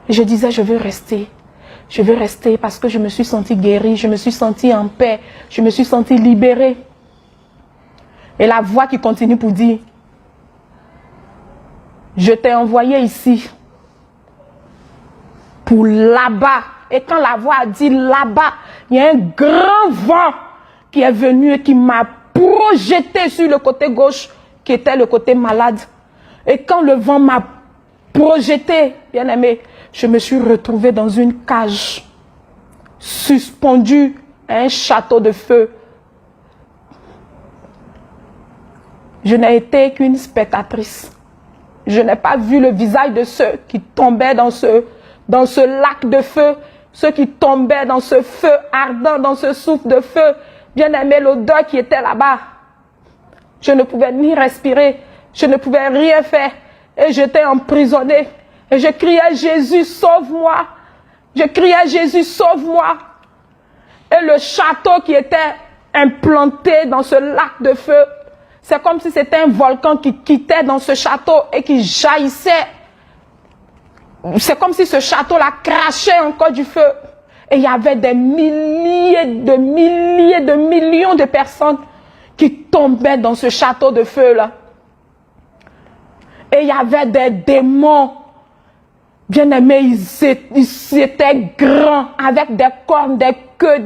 Et je disais, je veux rester. Je veux rester parce que je me suis sentie guérie, je me suis sentie en paix, je me suis sentie libérée. Et la voix qui continue pour dire, je t'ai envoyé ici pour là-bas. Et quand la voix a dit là-bas, il y a un grand vent qui est venu et qui m'a projeté sur le côté gauche, qui était le côté malade. Et quand le vent m'a projeté, bien aimé, je me suis retrouvée dans une cage, suspendue à un château de feu. Je n'ai été qu'une spectatrice. Je n'ai pas vu le visage de ceux qui tombaient dans ce lac de feu, ceux qui tombaient dans ce feu ardent, dans ce souffle de feu. Bien aimé, l'odeur qui était là-bas. Je ne pouvais ni respirer, je ne pouvais rien faire. Et j'étais emprisonnée. Et je criais, Jésus, sauve-moi. Je criais, Jésus, sauve-moi. Et le château qui était implanté dans ce lac de feu, c'est comme si c'était un volcan qui quittait dans ce château et qui jaillissait. C'est comme si ce château-là crachait encore du feu. Et il y avait des milliers, de millions de personnes qui tombaient dans ce château de feu-là. Et il y avait des démons. Bien aimés, ils étaient grands, avec des cornes, des queues,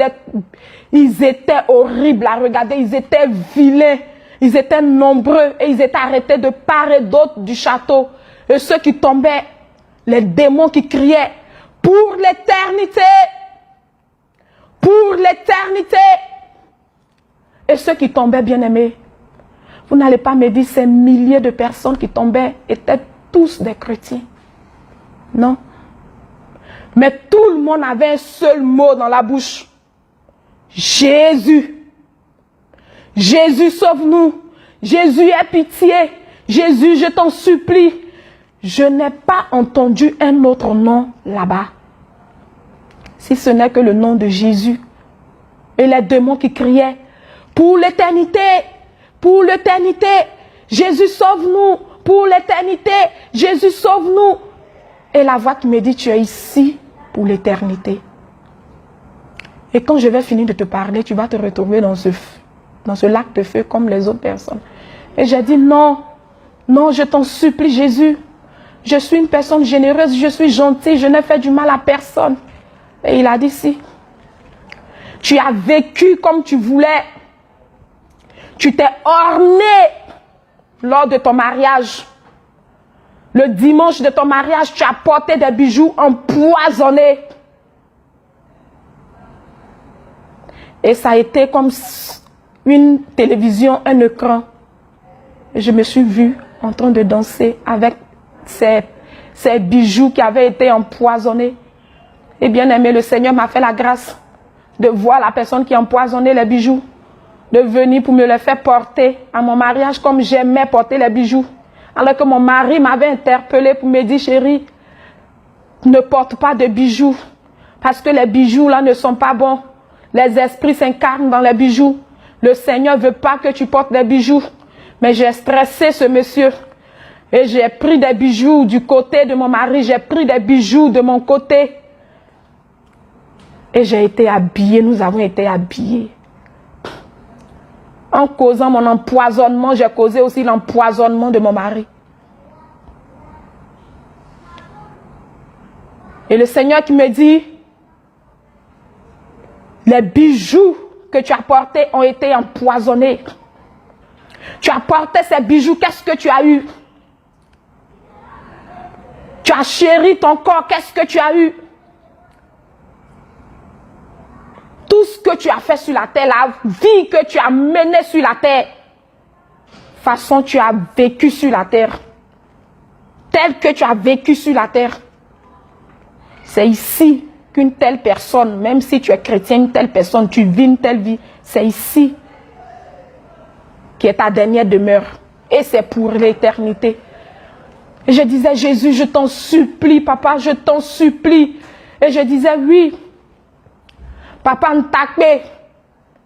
ils étaient horribles à regarder, ils étaient vilains, ils étaient nombreux et ils étaient arrêtés de part et d'autre du château. Et ceux qui tombaient, les démons qui criaient, pour l'éternité, pour l'éternité. Et ceux qui tombaient, bien aimés, vous n'allez pas me dire ces milliers de personnes qui tombaient étaient tous des chrétiens. Non. Mais tout le monde avait un seul mot dans la bouche. Jésus. Jésus, sauve-nous. Jésus, aie pitié. Jésus, je t'en supplie. Je n'ai pas entendu un autre nom là-bas. Si ce n'est que le nom de Jésus. Et les démons qui criaient, pour l'éternité, pour l'éternité, Jésus, sauve-nous. Pour l'éternité, Jésus, sauve-nous. Et la voix qui me dit, tu es ici pour l'éternité. Et quand je vais finir de te parler, tu vas te retrouver dans ce lac de feu comme les autres personnes. Et j'ai dit, non, non, je t'en supplie, Jésus. Je suis une personne généreuse, je suis gentille, je n'ai fait du mal à personne. Et il a dit, si, tu as vécu comme tu voulais. Tu t'es orné lors de ton mariage. Le dimanche de ton mariage, tu as porté des bijoux empoisonnés. Et ça a été comme une télévision, un écran. Et je me suis vue en train de danser avec ces bijoux qui avaient été empoisonnés. Et bien aimé, le Seigneur m'a fait la grâce de voir la personne qui a empoisonné les bijoux, de venir pour me les faire porter à mon mariage comme j'aimais porter les bijoux. Alors que mon mari m'avait interpellé pour me dire, chérie, ne porte pas de bijoux. Parce que les bijoux là ne sont pas bons. Les esprits s'incarnent dans les bijoux. Le Seigneur ne veut pas que tu portes des bijoux. Mais j'ai stressé ce monsieur. Et j'ai pris des bijoux du côté de mon mari. J'ai pris des bijoux de mon côté. Et j'ai été habillée. Nous avons été habillés. En causant mon empoisonnement, j'ai causé aussi l'empoisonnement de mon mari. Et le Seigneur qui me dit, les bijoux que tu as portés ont été empoisonnés. Tu as porté ces bijoux, qu'est-ce que tu as eu? Tu as chéri ton corps, qu'est-ce que tu as eu? Tout ce que tu as fait sur la terre, la vie que tu as menée sur la terre, façon tu as vécu sur la terre, tel que tu as vécu sur la terre, c'est ici qu'une telle personne, même si tu es chrétien, une telle personne, tu vis une telle vie, c'est ici qui est ta dernière demeure. Et c'est pour l'éternité. Et je disais, Jésus, je t'en supplie, papa, je t'en supplie. Et je disais, oui. Papa Ntakpe,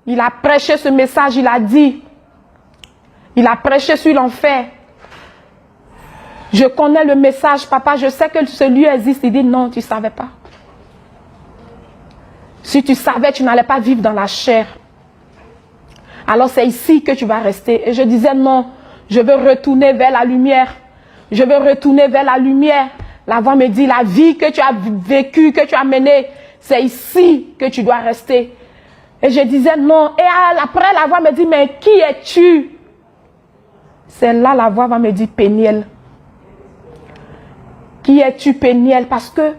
il a prêché ce message, il a dit, il a prêché sur l'enfer. Je connais le message, papa, je sais que ce lieu existe. Il dit, non, tu ne savais pas. Si tu savais, tu n'allais pas vivre dans la chair. Alors c'est ici que tu vas rester. Et je disais, non, je veux retourner vers la lumière. Je veux retourner vers la lumière. La voix me dit, la vie que tu as vécue, que tu as menée, c'est ici que tu dois rester. Et je disais non. Et après, la voix me dit, mais qui es-tu? C'est là la voix va me dire, Péniel. Qui es-tu, Péniel? Parce que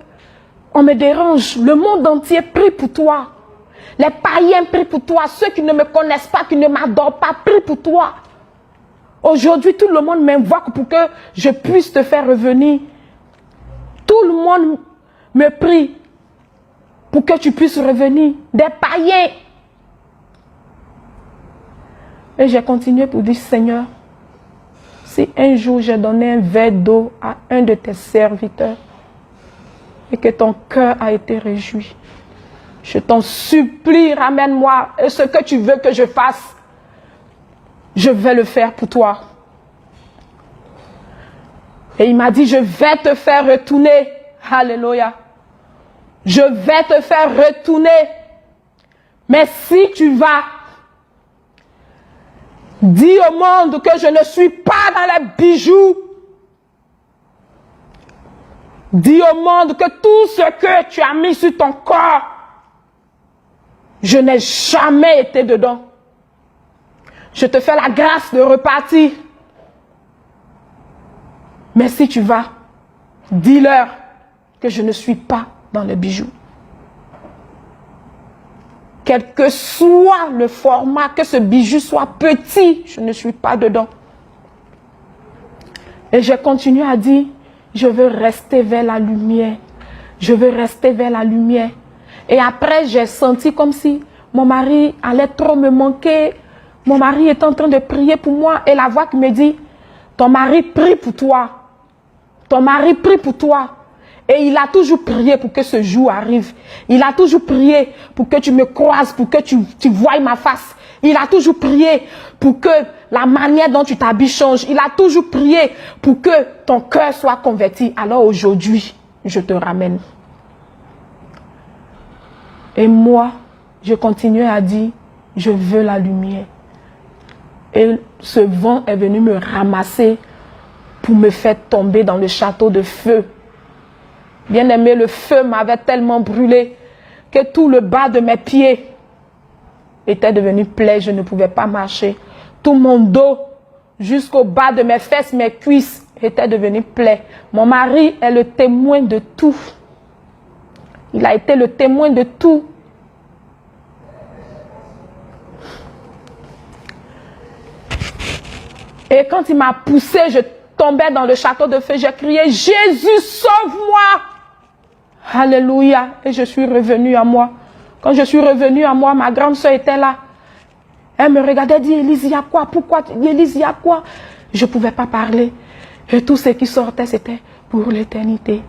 on me dérange. Le monde entier prie pour toi. Les païens prient pour toi. Ceux qui ne me connaissent pas, qui ne m'adorent pas, prient pour toi. Aujourd'hui, tout le monde m'invoque pour que je puisse te faire revenir. Tout le monde me prie pour que tu puisses revenir. Des païens. Et j'ai continué pour dire, Seigneur, si un jour j'ai donné un verre d'eau à un de tes serviteurs et que ton cœur a été réjoui, je t'en supplie, ramène-moi. Et ce que tu veux que je fasse, je vais le faire pour toi. Et il m'a dit, je vais te faire retourner. Alléluia. Je vais te faire retourner. Mais si tu vas, dis au monde que je ne suis pas dans les bijoux. Dis au monde que tout ce que tu as mis sur ton corps, je n'ai jamais été dedans. Je te fais la grâce de repartir. Mais si tu vas, dis-leur que je ne suis pas dans le bijou. Quel que soit le format, que ce bijou soit petit, je ne suis pas dedans. Et j'ai continué à dire, je veux rester vers la lumière. Je veux rester vers la lumière. Et après, j'ai senti comme si mon mari allait trop me manquer. Mon mari est en train de prier pour moi. Et la voix qui me dit, ton mari prie pour toi. Ton mari prie pour toi. Et il a toujours prié pour que ce jour arrive. Il a toujours prié pour que tu me croises, pour que tu voies ma face. Il a toujours prié pour que la manière dont tu t'habilles change. Il a toujours prié pour que ton cœur soit converti. Alors aujourd'hui, je te ramène. Et moi, je continuais à dire, je veux la lumière. Et ce vent est venu me ramasser pour me faire tomber dans le château de feu. Bien-aimé, le feu m'avait tellement brûlé que tout le bas de mes pieds était devenu plaie. Je ne pouvais pas marcher. Tout mon dos, jusqu'au bas de mes fesses, mes cuisses, était devenu plaie. Mon mari est le témoin de tout. Il a été le témoin de tout. Et quand il m'a poussé, je tombais dans le château de feu. J'ai crié, Jésus, sauve-moi! Alléluia. Et je suis revenue à moi. Quand je suis revenue à moi, ma grande soeur était là. Elle me regardait et dit, Élise, il y a quoi? Pourquoi? Élise, il y a quoi? Je ne pouvais pas parler. Et tout ce qui sortait, c'était pour l'éternité.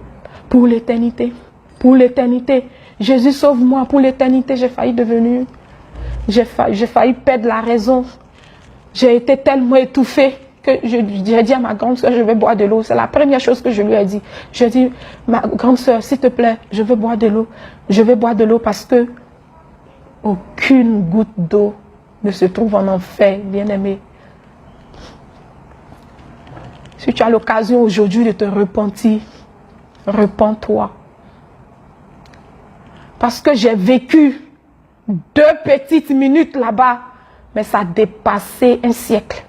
Pour l'éternité. Pour l'éternité. Jésus, sauve-moi. Pour l'éternité, j'ai failli devenir. J'ai failli perdre la raison. J'ai été tellement étouffée que j'ai dit à ma grande soeur, je vais boire de l'eau. C'est la première chose que je lui ai dit. Je dis, ma grande soeur, s'il te plaît, je veux boire de l'eau. Je veux boire de l'eau parce que aucune goutte d'eau ne se trouve en enfer, bien-aimé. Si tu as l'occasion aujourd'hui de te repentir, repens-toi. Parce que j'ai vécu 2 petites minutes là-bas, mais ça a dépassé un siècle.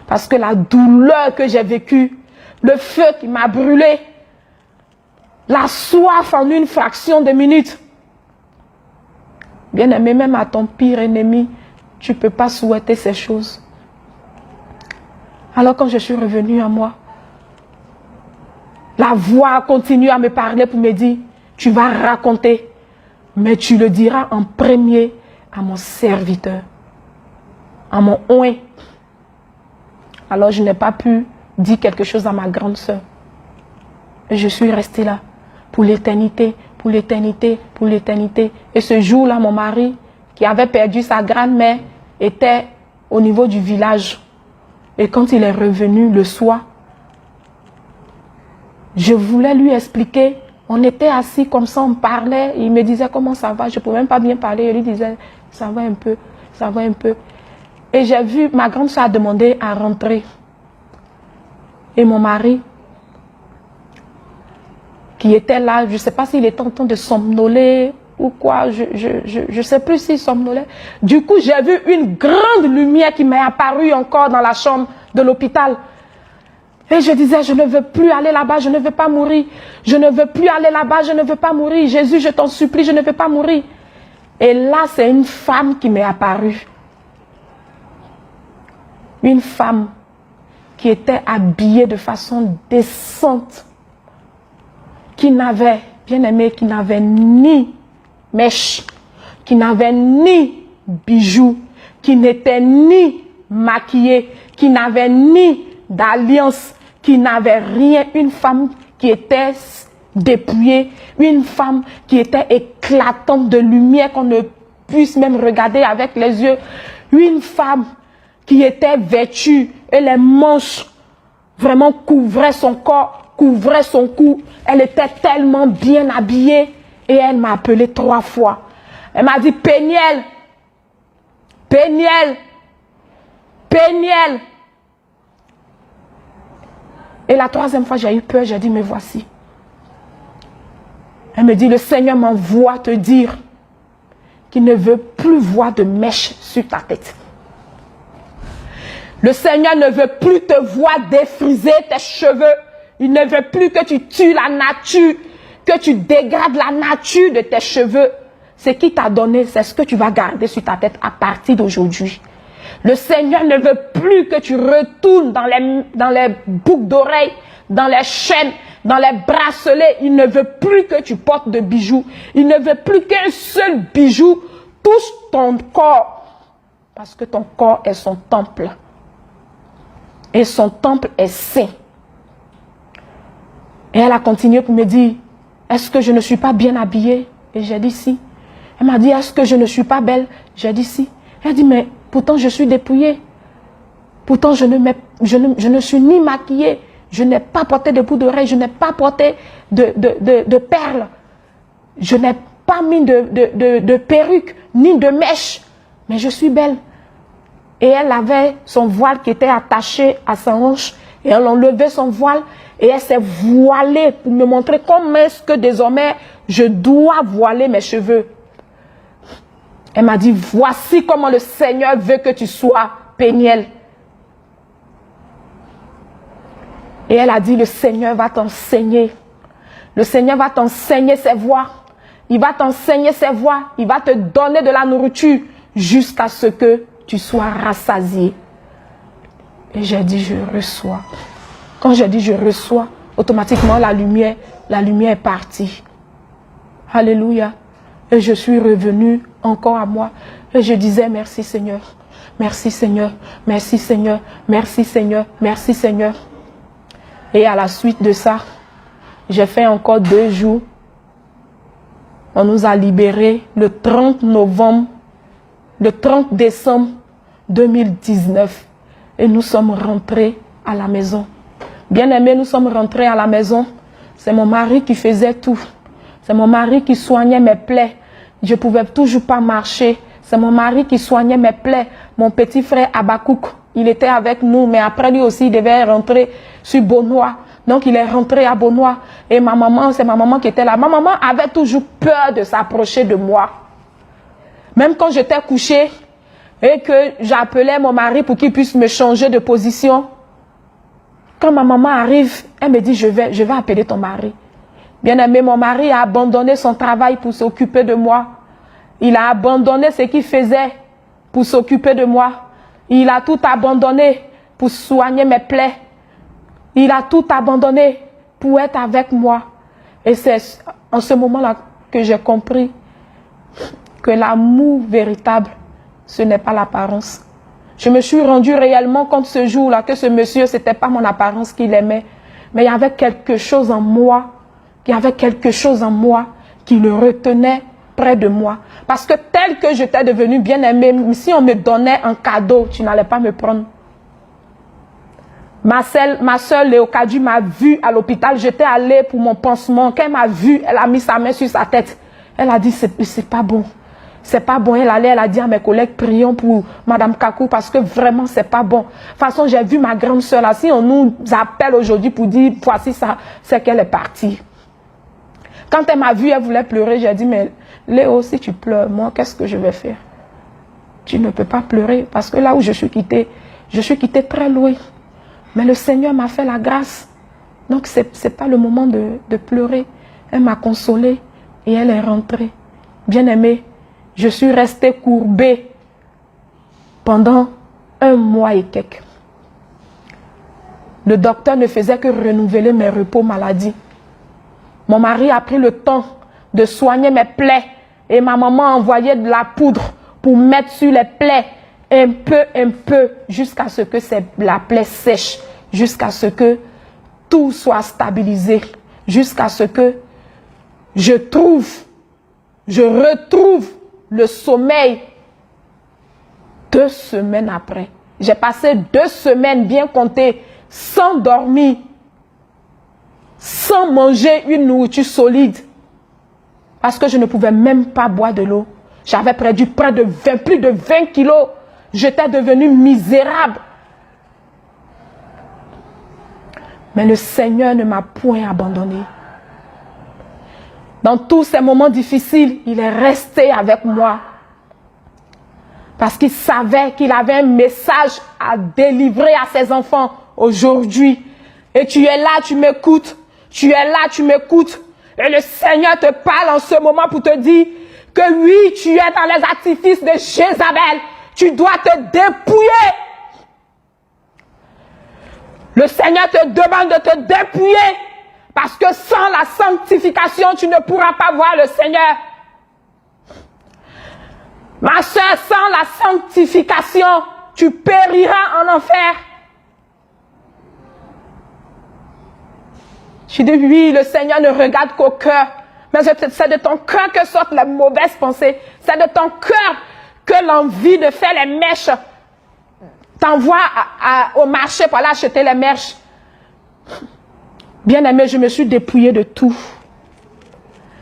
Parce que la douleur que j'ai vécue, le feu qui m'a brûlé, la soif en une fraction de minute. Bien-aimé, même à ton pire ennemi, tu ne peux pas souhaiter ces choses. Alors quand je suis revenue à moi, la voix continue à me parler pour me dire, tu vas raconter, mais tu le diras en premier à mon serviteur, à mon oint. Alors je n'ai pas pu dire quelque chose à ma grande sœur. Et je suis restée là pour l'éternité, pour l'éternité, pour l'éternité. Et ce jour-là, mon mari, qui avait perdu sa grand-mère, était au niveau du village. Et quand il est revenu le soir, je voulais lui expliquer. On était assis comme ça, on parlait. Il me disait comment ça va. Je ne pouvais même pas bien parler. Je lui disais, ça va un peu, ça va un peu. Et j'ai vu, ma grande soeur a demandé à rentrer. Et mon mari, qui était là, je ne sais pas s'il était en train de somnoler ou quoi, je ne sais plus s'il somnolait. Du coup, j'ai vu une grande lumière qui m'est apparue encore dans la chambre de l'hôpital. Et je disais, je ne veux plus aller là-bas, je ne veux pas mourir. Je ne veux plus aller là-bas, je ne veux pas mourir. Jésus, je t'en supplie, je ne veux pas mourir. Et là, c'est une femme qui m'est apparue. Une femme qui était habillée de façon décente, qui n'avait, bien aimé, qui n'avait ni mèche, qui n'avait ni bijoux, qui n'était ni maquillée, qui n'avait ni d'alliance, qui n'avait rien. Une femme qui était dépouillée, une femme qui était éclatante de lumière qu'on ne puisse même regarder avec les yeux, une femme qui était vêtue et les manches vraiment couvraient son corps, couvraient son cou. Elle était tellement bien habillée et elle m'a appelé 3 fois. Elle m'a dit, Péniel, Péniel, Péniel. Et la troisième fois, j'ai eu peur, j'ai dit, mais voici. Elle me dit, le Seigneur m'envoie te dire qu'il ne veut plus voir de mèches sur ta tête. Le Seigneur ne veut plus te voir défriser tes cheveux. Il ne veut plus que tu tues la nature, que tu dégrades la nature de tes cheveux. Ce qu'il t'a donné, c'est ce que tu vas garder sur ta tête à partir d'aujourd'hui. Le Seigneur ne veut plus que tu retournes dans les boucles d'oreilles, dans les chaînes, dans les bracelets. Il ne veut plus que tu portes de bijoux. Il ne veut plus qu'un seul bijou touche ton corps. Parce que ton corps est son temple. Et son temple est saint. Et elle a continué pour me dire, est-ce que je ne suis pas bien habillée? Et j'ai dit si. Elle m'a dit, est-ce que je ne suis pas belle? J'ai dit si. Elle a dit, mais pourtant je suis dépouillée. Pourtant je ne suis ni maquillée. Je n'ai pas porté de boucles d'oreilles. Je n'ai pas porté de perles. Je n'ai pas mis de perruque, ni de mèche. Mais je suis belle. Et elle avait son voile qui était attaché à sa hanche. Et elle enlevait son voile. Et elle s'est voilée pour me montrer comment est-ce que désormais je dois voiler mes cheveux. Elle m'a dit, voici comment le Seigneur veut que tu sois, Péniel. Et elle a dit, le Seigneur va t'enseigner. Le Seigneur va t'enseigner ses voies. Il va t'enseigner ses voies. Il va te donner de la nourriture jusqu'à ce que tu sois rassasié. Et j'ai dit, je reçois. Quand j'ai dit, je reçois, automatiquement la lumière est partie. Alléluia. Et je suis revenue encore à moi. Et je disais, merci Seigneur. Merci Seigneur. Merci Seigneur. Merci Seigneur. Merci Seigneur. Et à la suite de ça, j'ai fait encore 2 jours. On nous a libérés le 30 décembre 2019. Et nous sommes rentrés à la maison. Bien-aimés, nous sommes rentrés à la maison. C'est mon mari qui faisait tout. C'est mon mari qui soignait mes plaies. Je ne pouvais toujours pas marcher. C'est mon mari qui soignait mes plaies. Mon petit frère Abakouk, il était avec nous, mais après lui aussi, il devait rentrer sur Beaunois. Donc il est rentré à Beaunois. Et ma maman, c'est ma maman qui était là. Ma maman avait toujours peur de s'approcher de moi. Même quand j'étais couchée et que j'appelais mon mari pour qu'il puisse me changer de position. Quand ma maman arrive, elle me dit, je vais appeler ton mari. Bien-aimé, mon mari a abandonné son travail pour s'occuper de moi. Il a abandonné ce qu'il faisait pour s'occuper de moi. Il a tout abandonné pour soigner mes plaies. Il a tout abandonné pour être avec moi. Et c'est en ce moment-là que j'ai compris que l'amour véritable, ce n'est pas l'apparence. Je me suis rendu réellement compte ce jour-là que ce monsieur, ce n'était pas mon apparence qu'il aimait. Mais il y avait quelque chose en moi. Il y avait quelque chose en moi qui le retenait près de moi. Parce que tel que j'étais devenu bien-aimé, si on me donnait un cadeau, tu n'allais pas me prendre. Ma soeur Léocadie m'a vu à l'hôpital. J'étais allée pour mon pansement. Quand elle m'a vu, elle a mis sa main sur sa tête. Elle a dit, c'est pas bon. C'est pas bon. Elle a dit à mes collègues, prions pour Madame Kakou parce que vraiment, c'est pas bon. De toute façon, j'ai vu ma grande soeur là. Si on nous appelle aujourd'hui pour dire, voici ça, c'est qu'elle est partie. Quand elle m'a vu, elle voulait pleurer. J'ai dit, mais Léo, si tu pleures, moi, qu'est-ce que je vais faire? Tu ne peux pas pleurer parce que là où je suis quittée très loin. Mais le Seigneur m'a fait la grâce. Donc, ce n'est pas le moment de pleurer. Elle m'a consolée et elle est rentrée. Bien-aimée, je suis restée courbée pendant 1 mois et quelques. Le docteur ne faisait que renouveler mes repos maladie. Mon mari a pris le temps de soigner mes plaies et ma maman a envoyé de la poudre pour mettre sur les plaies un peu, jusqu'à ce que la plaie sèche, jusqu'à ce que tout soit stabilisé, jusqu'à ce que je retrouve le sommeil 2 semaines après. J'ai passé 2 semaines bien comptées, sans dormir, sans manger une nourriture solide, parce que je ne pouvais même pas boire de l'eau. J'avais perdu plus de 20 kilos. J'étais devenue misérable. Mais le Seigneur ne m'a point abandonné. Dans tous ces moments difficiles, il est resté avec moi. Parce qu'il savait qu'il avait un message à délivrer à ses enfants aujourd'hui. Et tu es là, tu m'écoutes. Tu es là, tu m'écoutes. Et le Seigneur te parle en ce moment pour te dire que oui, tu es dans les artifices de Jézabel. Tu dois te dépouiller. Le Seigneur te demande de te dépouiller. Parce que sans la sanctification, tu ne pourras pas voir le Seigneur. Ma soeur, sans la sanctification, tu périras en enfer. Je dis oui, le Seigneur ne regarde qu'au cœur. Mais c'est de ton cœur que sortent les mauvaises pensées. C'est de ton cœur que l'envie de faire les mèches t'envoie au marché pour aller acheter les mèches. Bien aimé, je me suis dépouillée de tout.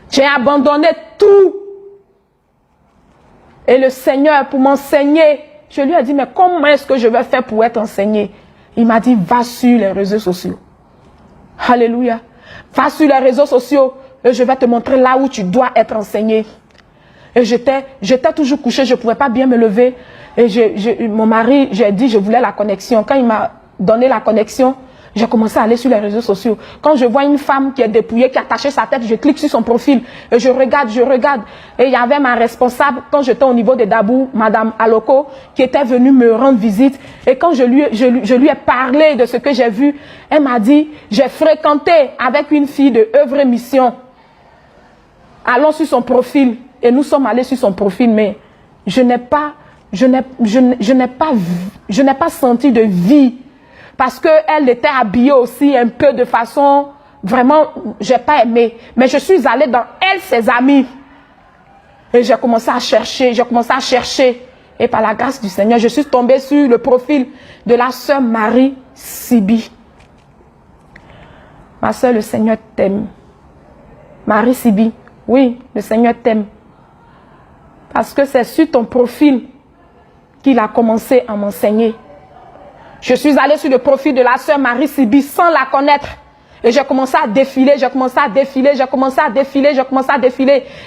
J'ai abandonné tout. Et le Seigneur, pour m'enseigner, je lui ai dit, mais comment est-ce que je vais faire pour être enseigné? Il m'a dit, va sur les réseaux sociaux. Alléluia. Va sur les réseaux sociaux et je vais te montrer là où tu dois être enseigné. Et j'étais toujours couchée, je ne pouvais pas bien me lever. Et mon mari, j'ai dit, je voulais la connexion. Quand il m'a donné la connexion, j'ai commencé à aller sur les réseaux sociaux. Quand je vois une femme qui est dépouillée, qui a attaché sa tête, je clique sur son profil et je regarde. Et il y avait ma responsable, quand j'étais au niveau de Dabou, Madame Aloko, qui était venue me rendre visite. Et quand je lui ai parlé de ce que j'ai vu, elle m'a dit, j'ai fréquenté avec une fille de œuvre et mission. Allons sur son profil. Et nous sommes allés sur son profil, mais je n'ai pas senti de vie. Parce qu'elle était habillée aussi un peu de façon, vraiment, je n'ai pas aimé. Mais je suis allée dans elle, ses amis. Et j'ai commencé à chercher, Et par la grâce du Seigneur, je suis tombée sur le profil de la sœur Marie Sibi. Ma sœur, le Seigneur t'aime. Marie Sibi, oui, le Seigneur t'aime. Parce que c'est sur ton profil qu'il a commencé à m'enseigner. Je suis allée sur le profil de la sœur Marie Sibi sans la connaître. Et j'ai commencé à défiler.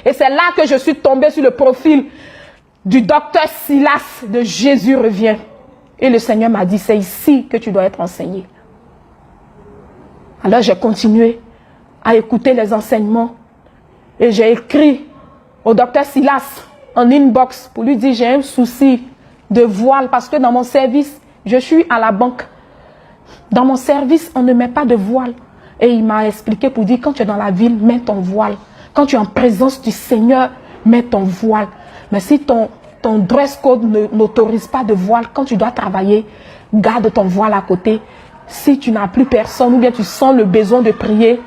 Et c'est là que je suis tombée sur le profil du docteur Silas de Jésus revient. Et le Seigneur m'a dit, c'est ici que tu dois être enseigné. Alors j'ai continué à écouter les enseignements. Et j'ai écrit au docteur Silas en inbox pour lui dire, j'ai un souci de voile parce que dans mon service, je suis à la banque. Dans mon service, on ne met pas de voile. Et il m'a expliqué pour dire, quand tu es dans la ville, mets ton voile. Quand tu es en présence du Seigneur, mets ton voile. Mais si ton dress code n'autorise pas de voile, quand tu dois travailler, garde ton voile à côté. Si tu n'as plus personne ou bien tu sens le besoin de prier,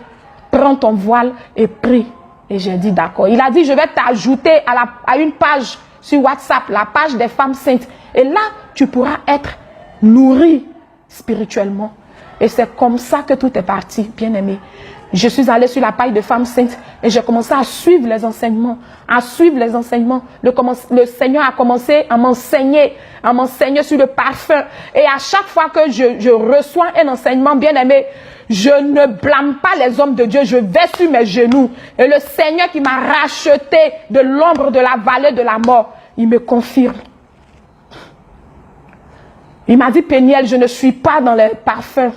prends ton voile et prie. Et j'ai dit d'accord. Il a dit, je vais t'ajouter à une page sur WhatsApp, la page des femmes saintes. Et là, tu pourras être nourri spirituellement. Et c'est comme ça que tout est parti, bien aimé. Je suis allée sur la page de femmes saintes et j'ai commencé à suivre les enseignements. Le Seigneur a commencé à m'enseigner sur le parfum. Et à chaque fois que je reçois un enseignement, bien aimé, je ne blâme pas les hommes de Dieu, je vais sur mes genoux. Et le Seigneur qui m'a racheté de l'ombre de la vallée de la mort, il me confirme. Il m'a dit, Péniel, je ne suis pas dans les parfums.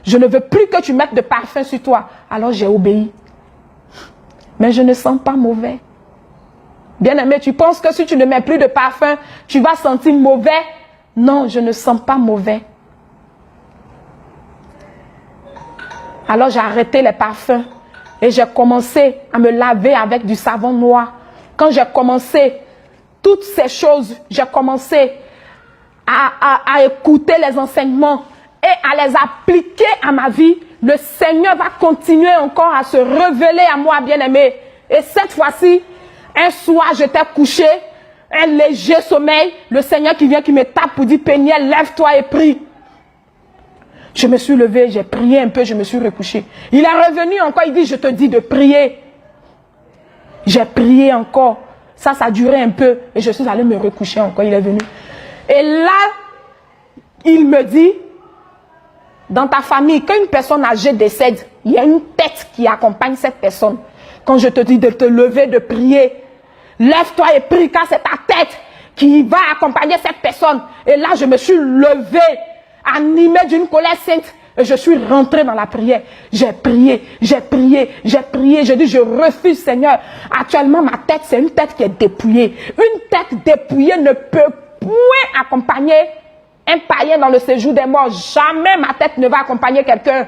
Je ne veux plus que tu mettes de parfum sur toi. Alors j'ai obéi. Mais je ne sens pas mauvais. Bien aimé, tu penses que si tu ne mets plus de parfum, tu vas sentir mauvais? Non, je ne sens pas mauvais. Alors j'ai arrêté les parfums. Et j'ai commencé à me laver avec du savon noir. Quand j'ai commencé toutes ces choses, j'ai commencé à écouter les enseignements et à les appliquer à ma vie. Le Seigneur va continuer encore à se révéler à moi, bien-aimé. Et cette fois-ci, un soir, j'étais couché, un léger sommeil, le Seigneur qui vient, qui me tape pour dire, Péniel, lève-toi et prie. Je me suis levée, j'ai prié un peu, je me suis recouché. Il est revenu encore, il dit, je te dis de prier. J'ai prié encore. Ça a duré un peu et je suis allée me recoucher encore, il est venu. Et là, il me dit, dans ta famille, quand une personne âgée décède, il y a une tête qui accompagne cette personne. Quand je te dis de te lever, de prier, lève-toi et prie, car c'est ta tête qui va accompagner cette personne. Et là, je me suis levée, animée d'une colère sainte, et je suis rentrée dans la prière. J'ai prié, j'ai prié, j'ai prié. Je dis, je refuse, Seigneur. Actuellement, ma tête, c'est une tête qui est dépouillée. Une tête dépouillée ne peut point accompagner un païen dans le séjour des morts. Jamais ma tête ne va accompagner quelqu'un.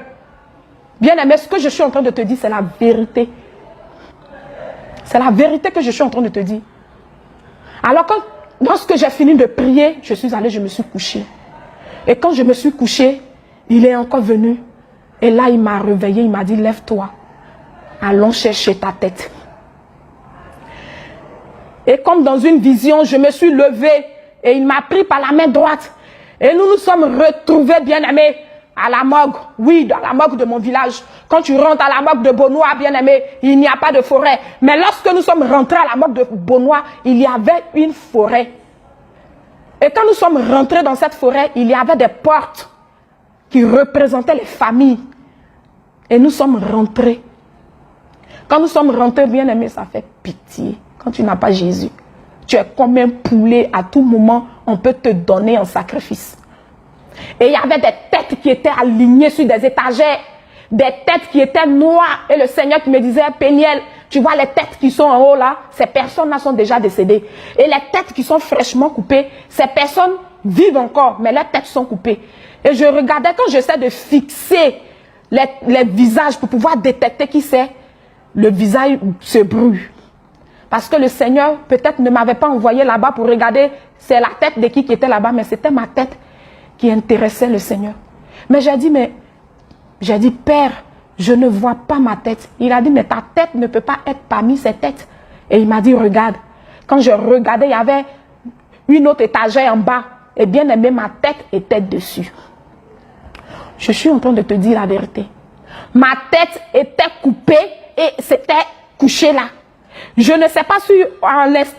Bien-aimé, ce que je suis en train de te dire, c'est la vérité. C'est la vérité que je suis en train de te dire. Alors, lorsque j'ai fini de prier, je suis allée, je me suis couchée. Et quand je me suis couchée, il est encore venu. Et là, il m'a réveillée, il m'a dit, lève-toi. Allons chercher ta tête. Et comme dans une vision, je me suis levée et il m'a pris par la main droite. Et nous nous sommes retrouvés, bien-aimés, à la morgue. Oui, dans la morgue de mon village. Quand tu rentres à la morgue de Beaunois, bien-aimé, il n'y a pas de forêt. Mais lorsque nous sommes rentrés à la morgue de Beaunois, il y avait une forêt. Et quand nous sommes rentrés dans cette forêt, il y avait des portes qui représentaient les familles. Et nous sommes rentrés. Quand nous sommes rentrés, bien-aimé, ça fait pitié. Quand tu n'as pas Jésus, tu es comme un poulet, à tout moment, on peut te donner en sacrifice. Et il y avait des têtes qui étaient alignées sur des étagères, des têtes qui étaient noires. Et le Seigneur qui me disait, Péniel, tu vois les têtes qui sont en haut là, ces personnes-là sont déjà décédées. Et les têtes qui sont fraîchement coupées, ces personnes vivent encore, mais leurs têtes sont coupées. Et je regardais, quand j'essaie de fixer les visages pour pouvoir détecter qui c'est, le visage se brûle. Parce que le Seigneur peut-être ne m'avait pas envoyé là-bas pour regarder c'est la tête de qui était là-bas, mais c'était ma tête qui intéressait le Seigneur. Mais j'ai dit, Père, je ne vois pas ma tête. Il a dit, mais ta tête ne peut pas être parmi ces têtes. Et il m'a dit, regarde. Quand je regardais, il y avait une autre étagère en bas. Et bien aimé, ma tête était dessus. Je suis en train de te dire la vérité. Ma tête était coupée et c'était couché là. Je ne sais pas si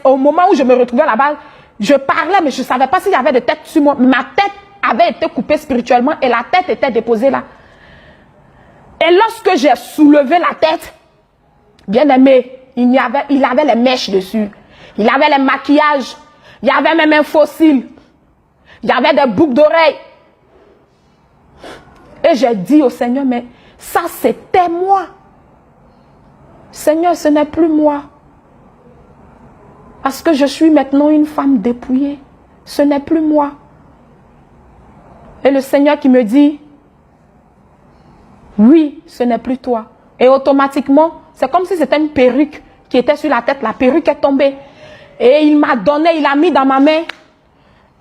au moment où je me retrouvais là-bas, je parlais, mais je ne savais pas s'il y avait des têtes sur moi. Ma tête avait été coupée spirituellement et la tête était déposée là. Et lorsque j'ai soulevé la tête, bien aimé, il avait les mèches dessus. Il avait les maquillages. Il y avait même un fossile. Il y avait des boucles d'oreilles. Et j'ai dit au Seigneur, mais ça c'était moi. Seigneur, ce n'est plus moi. Parce que je suis maintenant une femme dépouillée. Ce n'est plus moi. Et le Seigneur qui me dit, oui, ce n'est plus toi. Et automatiquement, c'est comme si c'était une perruque qui était sur la tête. La perruque est tombée. Et il m'a donné, il a mis dans ma main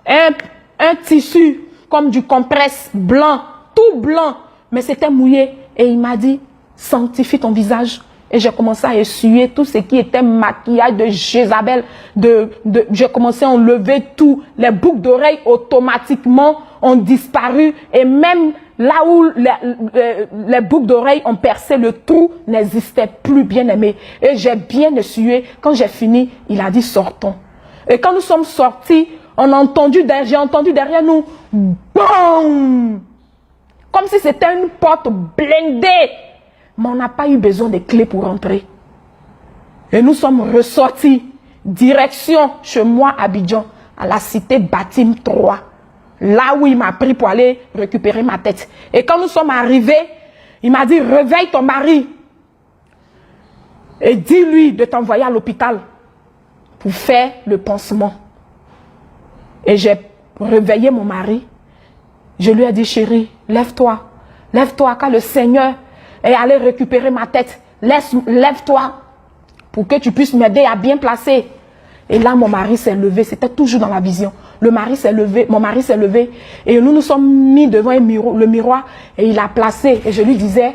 un tissu comme du compresse blanc, tout blanc. Mais c'était mouillé. Et il m'a dit, sanctifie ton visage. Et j'ai commencé à essuyer tout ce qui était maquillage de Jézabel. J'ai commencé à enlever tout. Les boucles d'oreilles automatiquement ont disparu. Et même là où les boucles d'oreilles ont percé, le trou n'existait plus, bien aimé. Et j'ai bien essuyé. Quand j'ai fini, il a dit sortons. Et quand nous sommes sortis, j'ai entendu derrière nous, BOUM! Comme si c'était une porte blindée. Mais on n'a pas eu besoin de clés pour rentrer. Et nous sommes ressortis, direction chez moi, Abidjan, à la cité Batim 3. Là où il m'a pris pour aller récupérer ma tête. Et quand nous sommes arrivés, il m'a dit, réveille ton mari. Et dis-lui de t'envoyer à l'hôpital pour faire le pansement. Et j'ai réveillé mon mari. Je lui ai dit, chérie, lève-toi. Lève-toi, car le Seigneur est allé récupérer ma tête. Lève-toi pour que tu puisses m'aider à bien placer. Et là, mon mari s'est levé. C'était toujours dans la vision. Mon mari s'est levé. Et nous nous sommes mis devant le miroir. Et il a placé. Et je lui disais,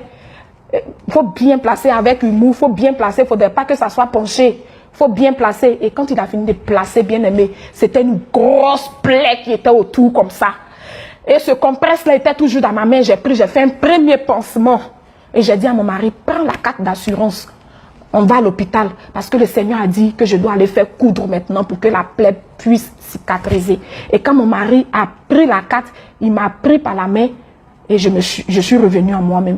il faut bien placer avec humour. Il faut bien placer. Il ne faudrait pas que ça soit penché. Il faut bien placer. Et quand il a fini de placer, bien aimé, c'était une grosse plaie qui était autour comme ça. Et ce compresse-là était toujours dans ma main. J'ai fait un premier pansement. Et j'ai dit à mon mari, prends la carte d'assurance. On va à l'hôpital. Parce que le Seigneur a dit que je dois aller faire coudre maintenant pour que la plaie puisse cicatriser. Et quand mon mari a pris la carte, il m'a pris par la main Et je suis revenue en moi-même.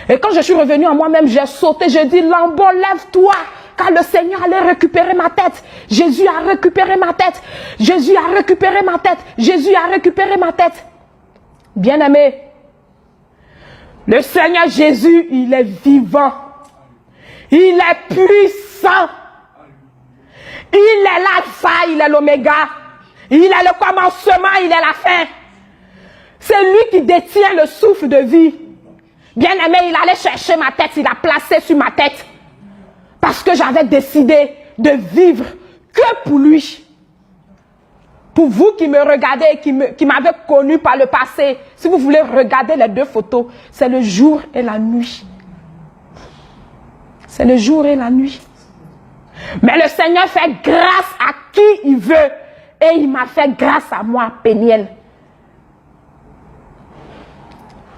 Et quand je suis revenue en moi-même, j'ai sauté, j'ai dit, Lambo, lève-toi, car le Seigneur allait récupérer ma tête. Jésus a récupéré ma tête. Jésus a récupéré ma tête. Jésus a récupéré ma tête. Bien-aimé, le Seigneur Jésus, il est vivant. Il est puissant. Il est l'alpha, il est l'oméga. Il est le commencement, il est la fin. C'est lui qui détient le souffle de vie. Bien-aimé, il allait chercher ma tête, il a placé sur ma tête. Parce que j'avais décidé de vivre que pour lui. Pour vous qui me regardez, qui m'avez connu par le passé, si vous voulez regarder les deux photos, c'est le jour et la nuit. C'est le jour et la nuit. Mais le Seigneur fait grâce à qui il veut. Et il m'a fait grâce à moi, Péniel.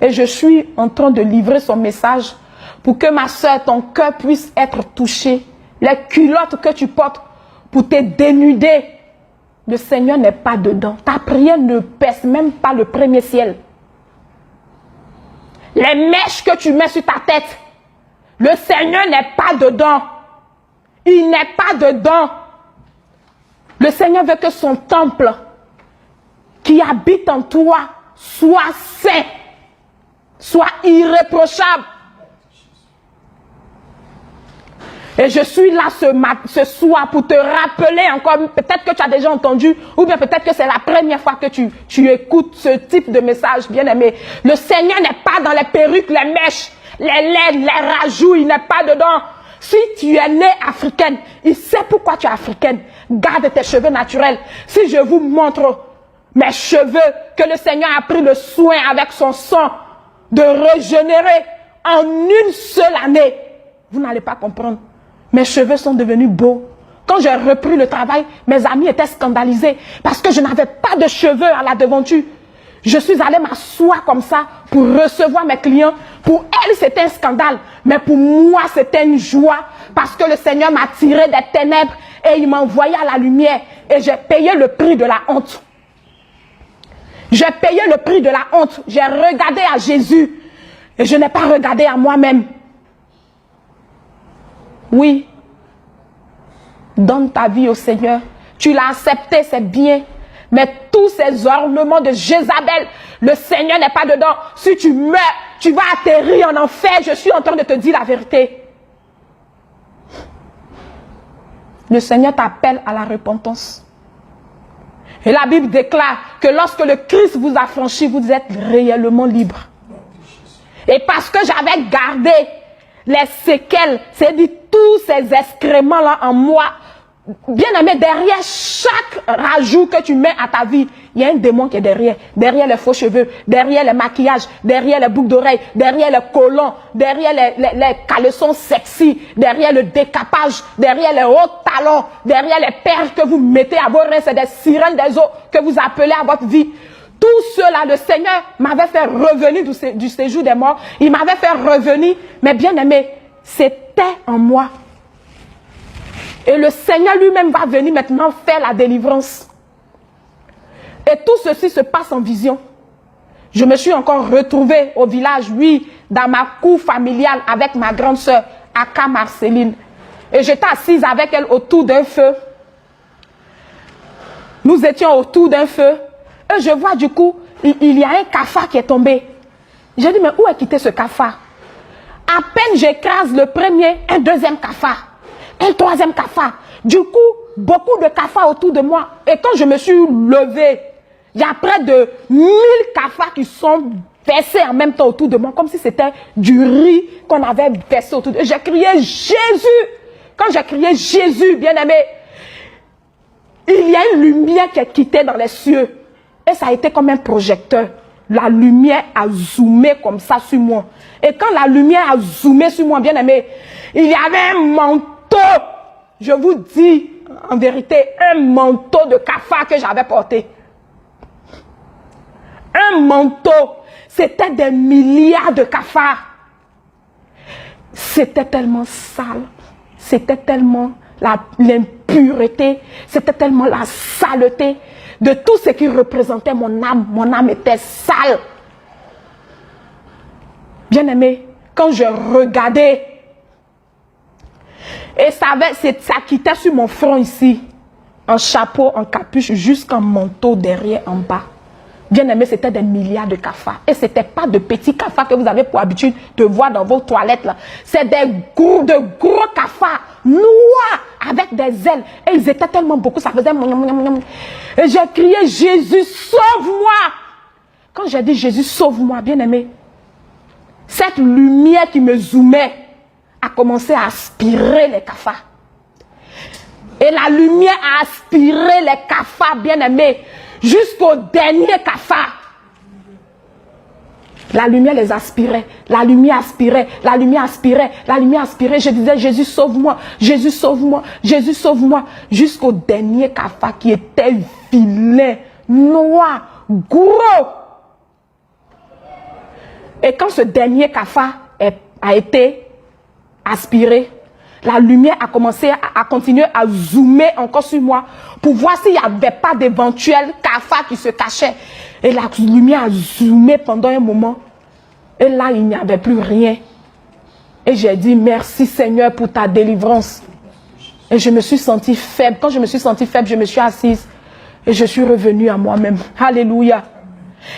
Et je suis en train de livrer son message pour que ma soeur, ton cœur puisse être touché. Les culottes que tu portes pour te dénuder, le Seigneur n'est pas dedans. Ta prière ne pèse même pas le premier ciel. Les mèches que tu mets sur ta tête, le Seigneur n'est pas dedans. Il n'est pas dedans. Le Seigneur veut que son temple qui habite en toi soit saint, soit irréprochable. Et je suis là ce soir pour te rappeler encore, peut-être que tu as déjà entendu, ou bien peut-être que c'est la première fois que tu écoutes ce type de message, bien-aimé. Le Seigneur n'est pas dans les perruques, les mèches, les laines, les rajouts, il n'est pas dedans. Si tu es née africaine, il sait pourquoi tu es africaine. Garde tes cheveux naturels. Si je vous montre mes cheveux, que le Seigneur a pris le soin avec son sang de régénérer en une seule année, vous n'allez pas comprendre. Mes cheveux sont devenus beaux. Quand j'ai repris le travail, mes amis étaient scandalisés parce que je n'avais pas de cheveux à la devanture. Je suis allée m'asseoir comme ça pour recevoir mes clients. Pour elle, c'était un scandale. Mais pour moi, c'était une joie parce que le Seigneur m'a tiré des ténèbres et il m'a envoyé à la lumière. Et j'ai payé le prix de la honte. J'ai payé le prix de la honte. J'ai regardé à Jésus et je n'ai pas regardé à moi-même. Oui. Donne ta vie au Seigneur. Tu l'as accepté, c'est bien. Mais tous ces ornements de Jézabel, le Seigneur n'est pas dedans. Si tu meurs, tu vas atterrir en enfer. Je suis en train de te dire la vérité. Le Seigneur t'appelle à la repentance. Et la Bible déclare que lorsque le Christ vous a franchi, vous êtes réellement libre. Et parce que j'avais gardé les séquelles, c'est-à-dire tous ces excréments-là en moi, bien aimé, derrière chaque rajout que tu mets à ta vie, il y a un démon qui est derrière. Derrière les faux cheveux, derrière les maquillages, derrière les boucles d'oreilles, derrière les collants, derrière les caleçons sexy, derrière le décapage, derrière les hauts talons, derrière les perles que vous mettez à vos reins, c'est des sirènes des eaux que vous appelez à votre vie. Tout cela, le Seigneur m'avait fait revenir du séjour des morts. Il m'avait fait revenir, mais bien aimé, c'était en moi. Et le Seigneur lui-même va venir maintenant faire la délivrance. Et tout ceci se passe en vision. Je me suis encore retrouvée au village, oui, dans ma cour familiale avec ma grande sœur, Aka Marceline. Et j'étais assise avec elle autour d'un feu. Nous étions autour d'un feu. Et je vois du coup, il y a un cafard qui est tombé. J'ai dit, mais où est quitté ce cafard? À peine j'écrase le premier, un deuxième cafard. Un troisième cafard. Du coup, beaucoup de cafards autour de moi. Et quand je me suis levée, il y a près de 1000 cafards qui sont versés en même temps autour de moi, comme si c'était du riz qu'on avait versé autour de moi. J'ai crié Jésus. Quand j'ai crié Jésus, bien aimé, il y a une lumière qui est quittée dans les cieux. Et ça a été comme un projecteur. La lumière a zoomé comme ça sur moi. Et quand la lumière a zoomé sur moi, bien aimé, il y avait un manteau. Je vous dis, en vérité, un manteau de cafard que j'avais porté. Un manteau. C'était des milliards de cafards. C'était tellement sale. C'était tellement l'impureté. C'était tellement la saleté de tout ce qui représentait mon âme. Mon âme était sale. Bien-aimé, quand je regardais, et ça quittait sur mon front ici, en chapeau, en capuche, jusqu'en manteau derrière, en bas. Bien-aimé, c'était des milliards de cafards. Et ce n'était pas de petits cafards que vous avez pour habitude de voir dans vos toilettes. C'est de gros cafards, noirs, avec des ailes. Et ils étaient tellement beaucoup, ça faisait... Et j'ai crié, Jésus, sauve-moi! Quand j'ai dit, Jésus, sauve-moi, bien-aimé, cette lumière qui me zoomait a commencé à aspirer les cafards. Et la lumière a aspiré les cafards, bien-aimés, jusqu'au dernier cafard. La lumière les aspirait, la lumière aspirait, la lumière aspirait, la lumière aspirait. Je disais, Jésus, sauve-moi, Jésus, sauve-moi, Jésus, sauve-moi. Jusqu'au dernier cafard qui était vilain, noir, gros. Et quand ce dernier cafard a été aspiré, la lumière a commencé à continuer à zoomer encore sur moi pour voir s'il n'y avait pas d'éventuels cafards qui se cachaient. Et la lumière a zoomé pendant un moment. Et là, il n'y avait plus rien. Et j'ai dit, merci Seigneur pour ta délivrance. Et je me suis sentie faible. Quand je me suis sentie faible, je me suis assise. Et je suis revenue à moi-même. Alléluia.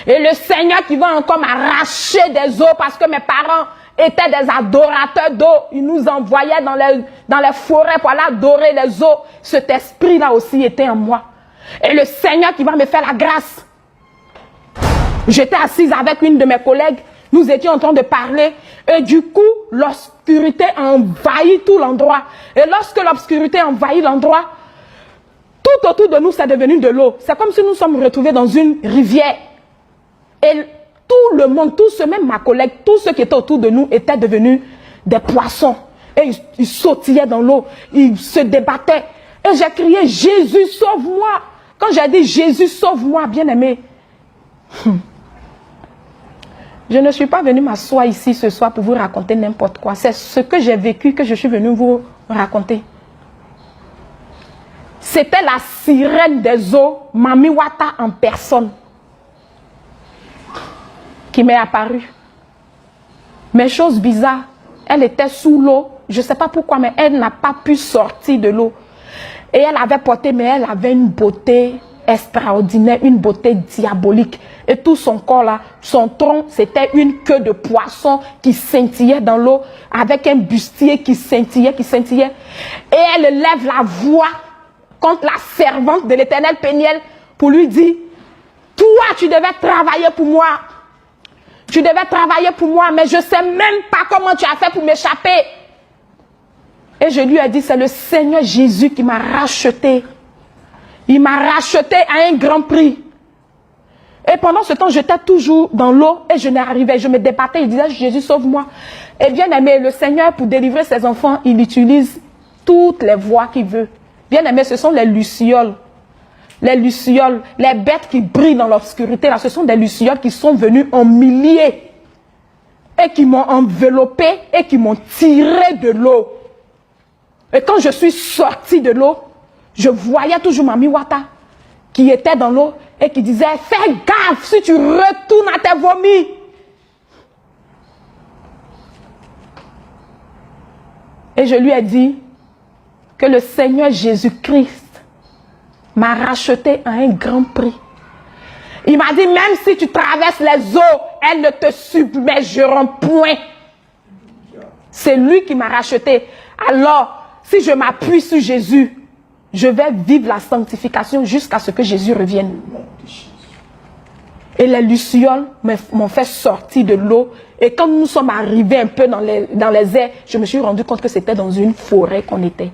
Et le Seigneur qui va encore m'arracher des os parce que mes parents étaient des adorateurs d'eau. Ils nous envoyaient dans les forêts pour aller adorer les eaux. Cet esprit-là aussi était en moi. Et le Seigneur qui va me faire la grâce. J'étais assise avec une de mes collègues. Nous étions en train de parler. Et du coup, l'obscurité a envahi tout l'endroit. Et lorsque l'obscurité a envahi l'endroit, tout autour de nous, c'est devenu de l'eau. C'est comme si nous sommes retrouvés dans une rivière. Et tout le monde, tous ceux, même ma collègue, tous ceux qui étaient autour de nous étaient devenus des poissons. Et ils sautillaient dans l'eau, ils se débattaient. Et j'ai crié, Jésus, sauve-moi. Quand j'ai dit, Jésus, sauve-moi, bien-aimé. Je ne suis pas venue m'asseoir ici ce soir pour vous raconter n'importe quoi. C'est ce que j'ai vécu que je suis venue vous raconter. C'était la sirène des eaux, Mami Wata en personne, qui m'est apparue. Mais chose bizarre, elle était sous l'eau. Je ne sais pas pourquoi, mais elle n'a pas pu sortir de l'eau. Et elle avait porté, mais elle avait une beauté extraordinaire, une beauté diabolique. Et tout son corps là, son tronc, c'était une queue de poisson qui scintillait dans l'eau, avec un bustier qui scintillait, Et elle lève la voix contre la servante de l'Éternel Péniel pour lui dire, toi, tu devais travailler pour moi. Tu devais travailler pour moi, mais je ne sais même pas comment tu as fait pour m'échapper. Et je lui ai dit, c'est le Seigneur Jésus qui m'a racheté. Il m'a racheté à un grand prix. Et pendant ce temps, j'étais toujours dans l'eau et je n'arrivais, je me débattais, il disait, Jésus, sauve-moi. Et bien aimé, le Seigneur, pour délivrer ses enfants, il utilise toutes les voies qu'il veut. Bien aimé, ce sont les lucioles. Les lucioles, les bêtes qui brillent dans l'obscurité, là, ce sont des lucioles qui sont venues en milliers et qui m'ont enveloppé et qui m'ont tiré de l'eau. Et quand je suis sortie de l'eau, je voyais toujours Mami Wata qui était dans l'eau et qui disait, fais gaffe si tu retournes à tes vomis. Et je lui ai dit que le Seigneur Jésus-Christ m'a racheté à un grand prix. Il m'a dit, même si tu traverses les eaux, elles ne te submergeront point. C'est lui qui m'a racheté. Alors, si je m'appuie sur Jésus, je vais vivre la sanctification jusqu'à ce que Jésus revienne. Et les lucioles m'ont fait sortir de l'eau. Et quand nous sommes arrivés un peu dans les airs, je me suis rendu compte que c'était dans une forêt qu'on était.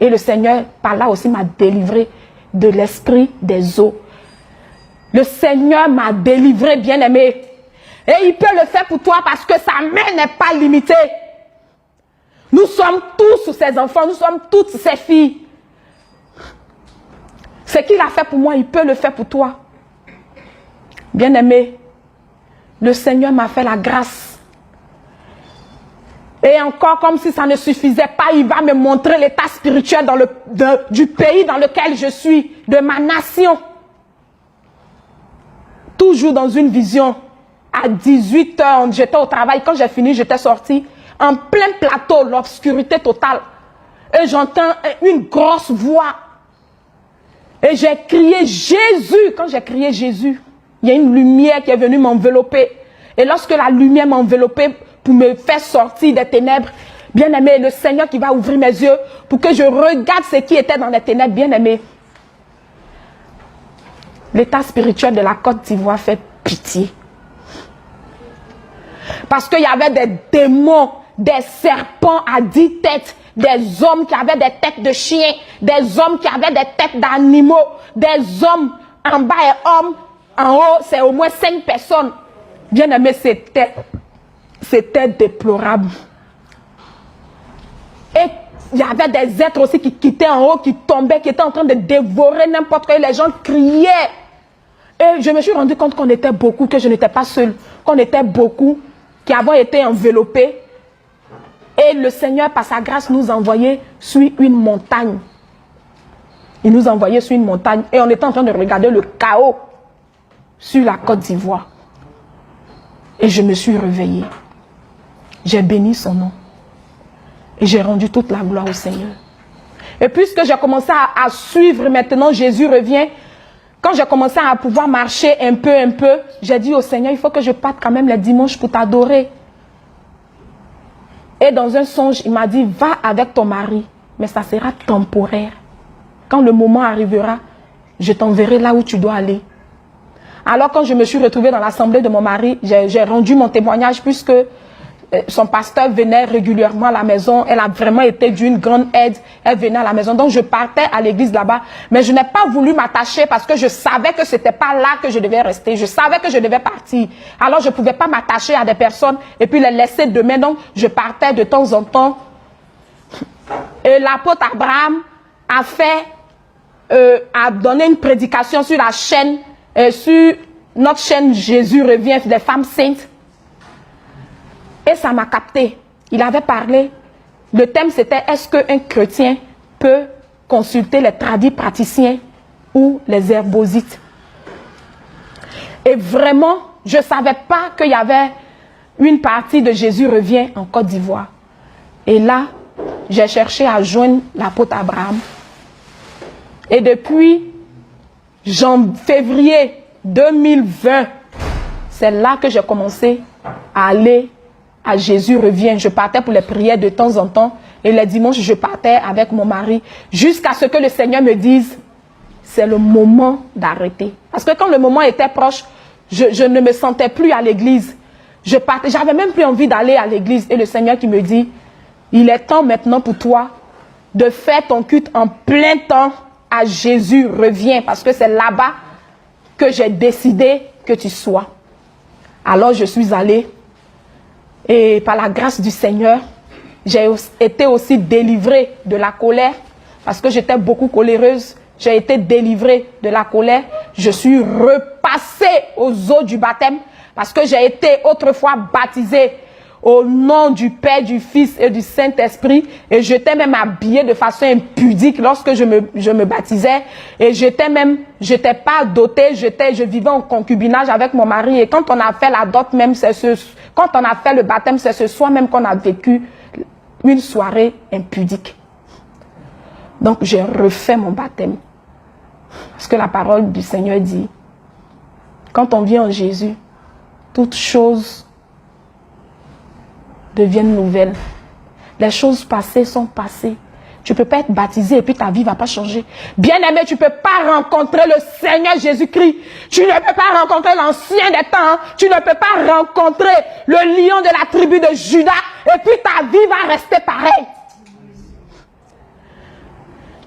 Et le Seigneur, par là aussi, m'a délivré de l'esprit des eaux. Le Seigneur m'a délivré, bien-aimé. Et il peut le faire pour toi parce que sa main n'est pas limitée. Nous sommes tous ses enfants, nous sommes toutes ses filles. Ce qu'il a fait pour moi, il peut le faire pour toi. Bien-aimé, le Seigneur m'a fait la grâce. Et encore, comme si ça ne suffisait pas, il va me montrer l'état spirituel du pays dans lequel je suis, de ma nation. Toujours dans une vision, à 18 h, j'étais au travail. Quand j'ai fini, j'étais sortie en plein plateau, l'obscurité totale. Et j'entends une grosse voix. Et j'ai crié Jésus. Quand j'ai crié Jésus, il y a une lumière qui est venue m'envelopper. Et lorsque la lumière m'a enveloppé pour me faire sortir des ténèbres, bien aimé, le Seigneur qui va ouvrir mes yeux pour que je regarde ce qui était dans les ténèbres, bien aimé. L'état spirituel de la Côte d'Ivoire fait pitié. Parce qu'il y avait des démons, des serpents à 10 têtes, des hommes qui avaient des têtes de chiens, des hommes qui avaient des têtes d'animaux, des hommes en bas et hommes en haut, c'est au moins 5 personnes. Bien aimé, c'était déplorable. Et il y avait des êtres aussi qui quittaient en haut, qui tombaient, qui étaient en train de dévorer n'importe quoi. Les gens criaient. Et je me suis rendu compte qu'on était beaucoup, que je n'étais pas seule, qu'on était beaucoup, qui avons été enveloppés. Et le Seigneur, par sa grâce, nous envoyait sur une montagne. Il nous envoyait sur une montagne. Et on était en train de regarder le chaos sur la Côte d'Ivoire. Et je me suis réveillée. J'ai béni son nom. Et j'ai rendu toute la gloire au Seigneur. Et puisque j'ai commencé à suivre maintenant, Jésus revient. Quand j'ai commencé à pouvoir marcher un peu, j'ai dit au Seigneur, il faut que je parte quand même les dimanches pour t'adorer. Et dans un songe, il m'a dit, va avec ton mari, mais ça sera temporaire. Quand le moment arrivera, je t'enverrai là où tu dois aller. Alors quand je me suis retrouvée dans l'assemblée de mon mari, j'ai rendu mon témoignage puisque son pasteur venait régulièrement à la maison. Elle a vraiment été d'une grande aide. Elle venait à la maison. Donc je partais à l'église là-bas. Mais je n'ai pas voulu m'attacher parce que je savais que ce n'était pas là que je devais rester. Je savais que je devais partir. Alors je ne pouvais pas m'attacher à des personnes et puis les laisser demain. Donc je partais de temps en temps. Et l'apôtre Abraham a donné une prédication sur la chaîne, sur notre chaîne Jésus revient des femmes saintes. Et ça m'a capté. Il avait parlé. Le thème c'était est-ce qu'un chrétien peut consulter les tradis praticiens ou les herbosites. Et vraiment, je ne savais pas qu'il y avait une partie de Jésus revient en Côte d'Ivoire. Et là, j'ai cherché à joindre l'apôtre Abraham. Et depuis février 2020, c'est là que j'ai commencé à aller à Jésus revient. Je partais pour les prières de temps en temps. Et les dimanches, je partais avec mon mari. Jusqu'à ce que le Seigneur me dise, c'est le moment d'arrêter. Parce que quand le moment était proche, je ne me sentais plus à l'église. J'avais même plus envie d'aller à l'église. Et le Seigneur qui me dit, il est temps maintenant pour toi de faire ton culte en plein temps à Jésus revient. Parce que c'est là-bas que j'ai décidé que tu sois. Alors je suis allée. Et par la grâce du Seigneur, j'ai été aussi délivrée de la colère. Parce que j'étais beaucoup coléreuse. J'ai été délivrée de la colère. Je suis repassée aux eaux du baptême. Parce que j'ai été autrefois baptisée au nom du Père, du Fils et du Saint-Esprit. Et j'étais même habillée de façon impudique lorsque je me baptisais. Et j'étais pas dotée, je vivais en concubinage avec mon mari. Et quand on a fait la dot même, quand on a fait le baptême, c'est ce soir même qu'on a vécu une soirée impudique. Donc j'ai refait mon baptême. Parce que la parole du Seigneur dit, quand on vient en Jésus, toutes choses deviennent nouvelles. Les choses passées sont passées. Tu ne peux pas être baptisé et puis ta vie ne va pas changer. Bien-aimé, tu ne peux pas rencontrer le Seigneur Jésus-Christ. Tu ne peux pas rencontrer l'ancien des temps. Tu ne peux pas rencontrer le lion de la tribu de Juda et puis ta vie va rester pareille.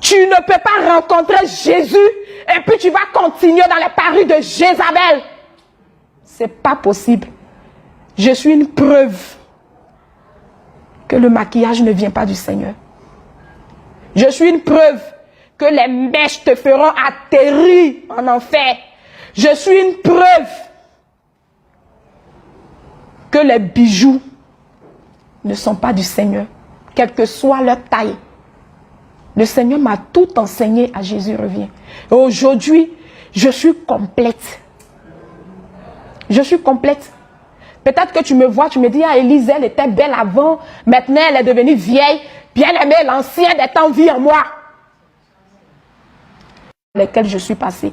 Tu ne peux pas rencontrer Jésus et puis tu vas continuer dans les paris de Jézabel. Ce n'est pas possible. Je suis une preuve que le maquillage ne vient pas du Seigneur. Je suis une preuve que les mèches te feront atterrir en enfer. Je suis une preuve que les bijoux ne sont pas du Seigneur, quelle que soit leur taille. Le Seigneur m'a tout enseigné à Jésus revient. Et aujourd'hui, je suis complète. Je suis complète. Peut-être que tu me vois, tu me dis, ah, Élise, elle était belle avant, maintenant elle est devenue vieille. Bien-aimée, l'ancien est en vie en moi. Lesquels je suis passée.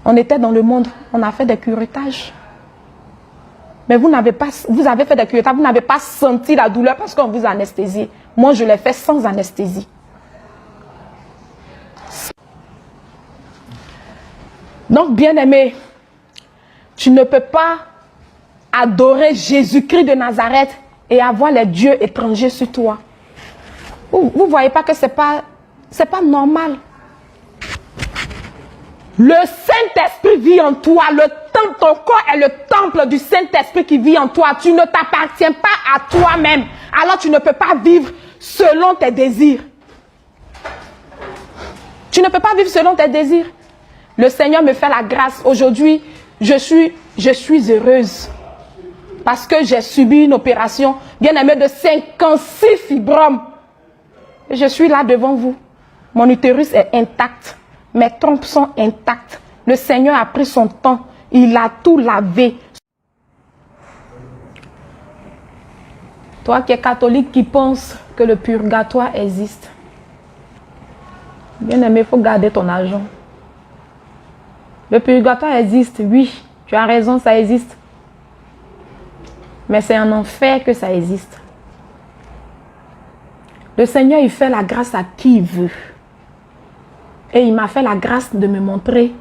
On était dans le monde, on a fait des curetages. Mais vous avez fait des curetages, vous n'avez pas senti la douleur parce qu'on vous a anesthésié. Moi, je l'ai fait sans anesthésie. Donc, bien-aimé, tu ne peux pas adorer Jésus-Christ de Nazareth et avoir les dieux étrangers sur toi. Vous ne voyez pas que ce n'est pas normal. Le Saint-Esprit vit en toi. Ton corps est le temple du Saint-Esprit qui vit en toi. Tu ne t'appartiens pas à toi-même. Alors tu ne peux pas vivre selon tes désirs. Tu ne peux pas vivre selon tes désirs. Le Seigneur me fait la grâce. Aujourd'hui, je suis heureuse. Parce que j'ai subi une opération, bien aimé, de 56 fibromes. Et je suis là devant vous. Mon utérus est intact. Mes trompes sont intactes. Le Seigneur a pris son temps. Il a tout lavé. Toi qui es catholique, qui pense que le purgatoire existe. Bien aimé, il faut garder ton argent. Le purgatoire existe, oui. Tu as raison, ça existe. Mais c'est en enfer que ça existe. Le Seigneur, il fait la grâce à qui il veut. Et il m'a fait la grâce de me montrer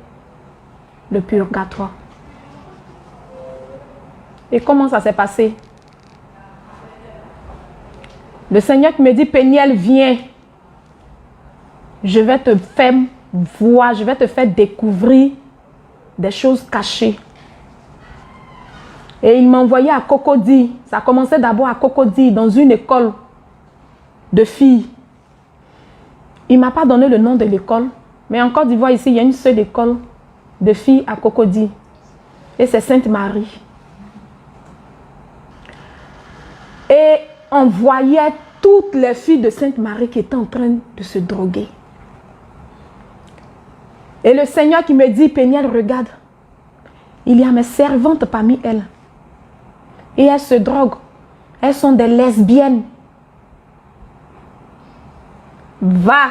le purgatoire. Et comment ça s'est passé? Le Seigneur qui me dit, Péniel, viens. Je vais te faire voir, je vais te faire découvrir des choses cachées. Et il m'a envoyé à Cocody. Ça a commencé d'abord à Cocody, dans une école de filles. Il ne m'a pas donné le nom de l'école. Mais en Côte d'Ivoire, ici, il y a une seule école de filles à Cocody. Et c'est Sainte-Marie. Et on voyait toutes les filles de Sainte-Marie qui étaient en train de se droguer. Et le Seigneur qui me dit, Péniel, regarde. Il y a mes servantes parmi elles. Et elles se droguent. Elles sont des lesbiennes. Va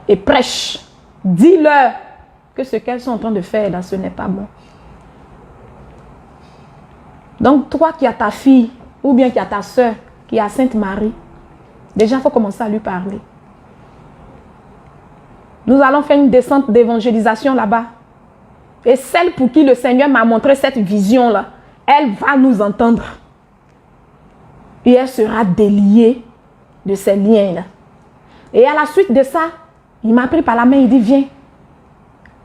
et prêche. Dis-leur que ce qu'elles sont en train de faire là, ce n'est pas bon. Donc toi qui as ta fille, ou bien qui as ta soeur, qui est à Sainte-Marie, déjà il faut commencer à lui parler. Nous allons faire une descente d'évangélisation là-bas. Et celle pour qui le Seigneur m'a montré cette vision-là, elle va nous entendre. Et elle sera déliée de ces liens-là. Et à la suite de ça, il m'a pris par la main, il dit, viens,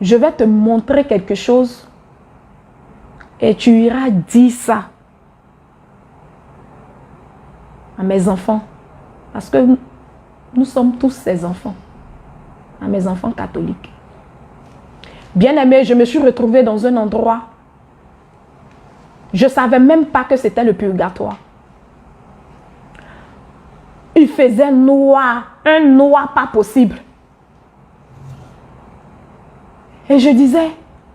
je vais te montrer quelque chose et tu iras dire ça à mes enfants. Parce que nous sommes tous ses enfants, à mes enfants catholiques. Bien-aimé, je me suis retrouvée dans un endroit, je ne savais même pas que c'était le purgatoire. Il faisait noir, un noir pas possible. Et je disais,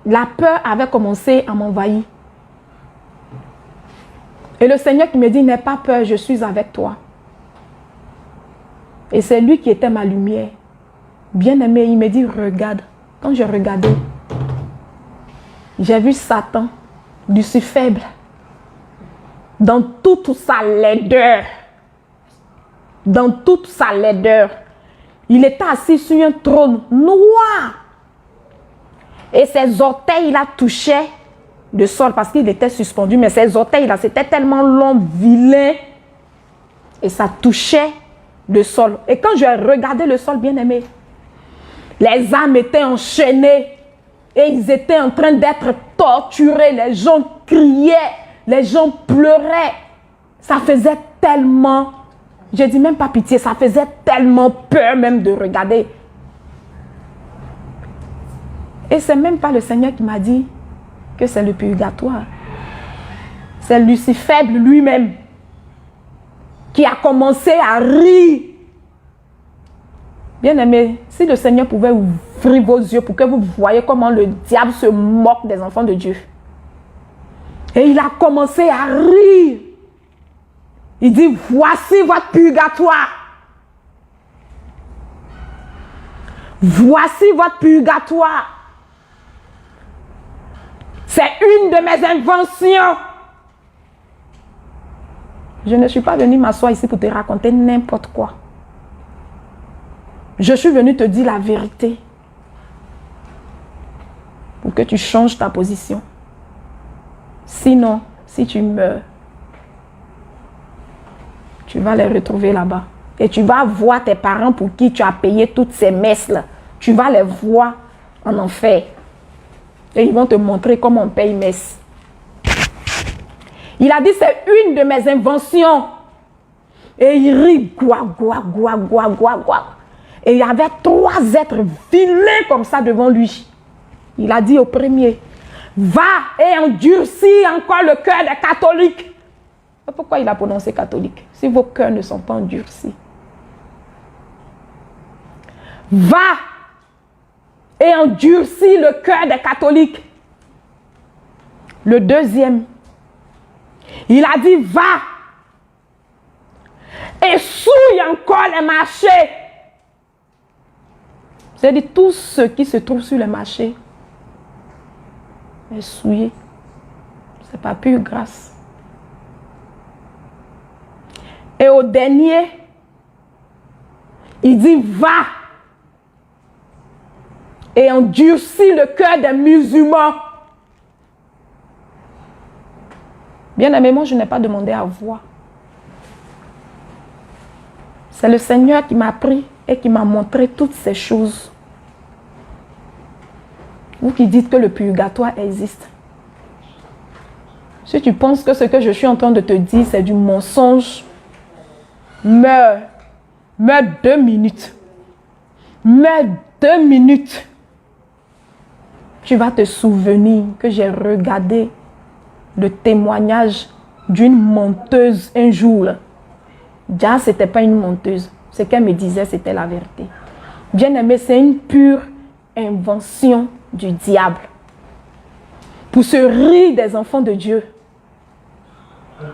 la peur avait commencé à m'envahir. Et le Seigneur qui me dit, n'aie pas peur, je suis avec toi. Et c'est lui qui était ma lumière. Bien-aimé, il me dit, regarde. Quand je regardais, j'ai vu Satan, du faible, dans toute sa laideur. Dans toute sa laideur. Il était assis sur un trône noir. Et ses orteils, il a touché le sol parce qu'il était suspendu. Mais ses orteils, là, c'était tellement long, vilain. Et ça touchait le sol. Et quand je regardais le sol, bien aimé, les âmes étaient enchaînées. Et ils étaient en train d'être torturés. Les gens criaient. Les gens pleuraient. Ça faisait tellement... Je dis même pas pitié. Ça faisait tellement peur même de regarder. Et c'est même pas le Seigneur qui m'a dit que c'est le purgatoire. C'est Lucifer lui-même qui a commencé à rire. Bien-aimés, si le Seigneur pouvait ouvrir vos yeux pour que vous voyez comment le diable se moque des enfants de Dieu. Et il a commencé à rire. Il dit, voici votre purgatoire. Voici votre purgatoire. C'est une de mes inventions. Je ne suis pas venu m'asseoir ici pour te raconter n'importe quoi. Je suis venu te dire la vérité. Pour que tu changes ta position. Sinon, si tu meurs, tu vas les retrouver là-bas. Et tu vas voir tes parents pour qui tu as payé toutes ces messes-là. Tu vas les voir en enfer. Et ils vont te montrer comment on paye messe. Il a dit, c'est une de mes inventions. Et il rit, goua, goua, goua, goua, goua, goua. Et il y avait 3 êtres vilains comme ça devant lui. Il a dit au premier, va et endurcis encore le cœur des catholiques. Pourquoi il a prononcé catholique? Si vos cœurs ne sont pas endurcis. Va et endurcis le cœur des catholiques. Le deuxième, il a dit, va et souille encore les marchés. C'est-à-dire tout ce qui se trouve sur les marchés est souillé. Ce n'est pas pure grâce. Et au dernier, il dit, va et endurcis le cœur des musulmans. Bien aimé, moi je n'ai pas demandé à voir. C'est le Seigneur qui m'a pris et qui m'a montré toutes ces choses. Vous qui dites que le purgatoire existe. Si tu penses que ce que je suis en train de te dire, c'est du mensonge, meurs 2 minutes. Meurs 2 minutes. Tu vas te souvenir que j'ai regardé le témoignage d'une menteuse un jour. Déjà, ce n'était pas une menteuse. Ce qu'elle me disait, c'était la vérité. Bien-aimé, c'est une pure invention du diable. Pour se rire des enfants de Dieu.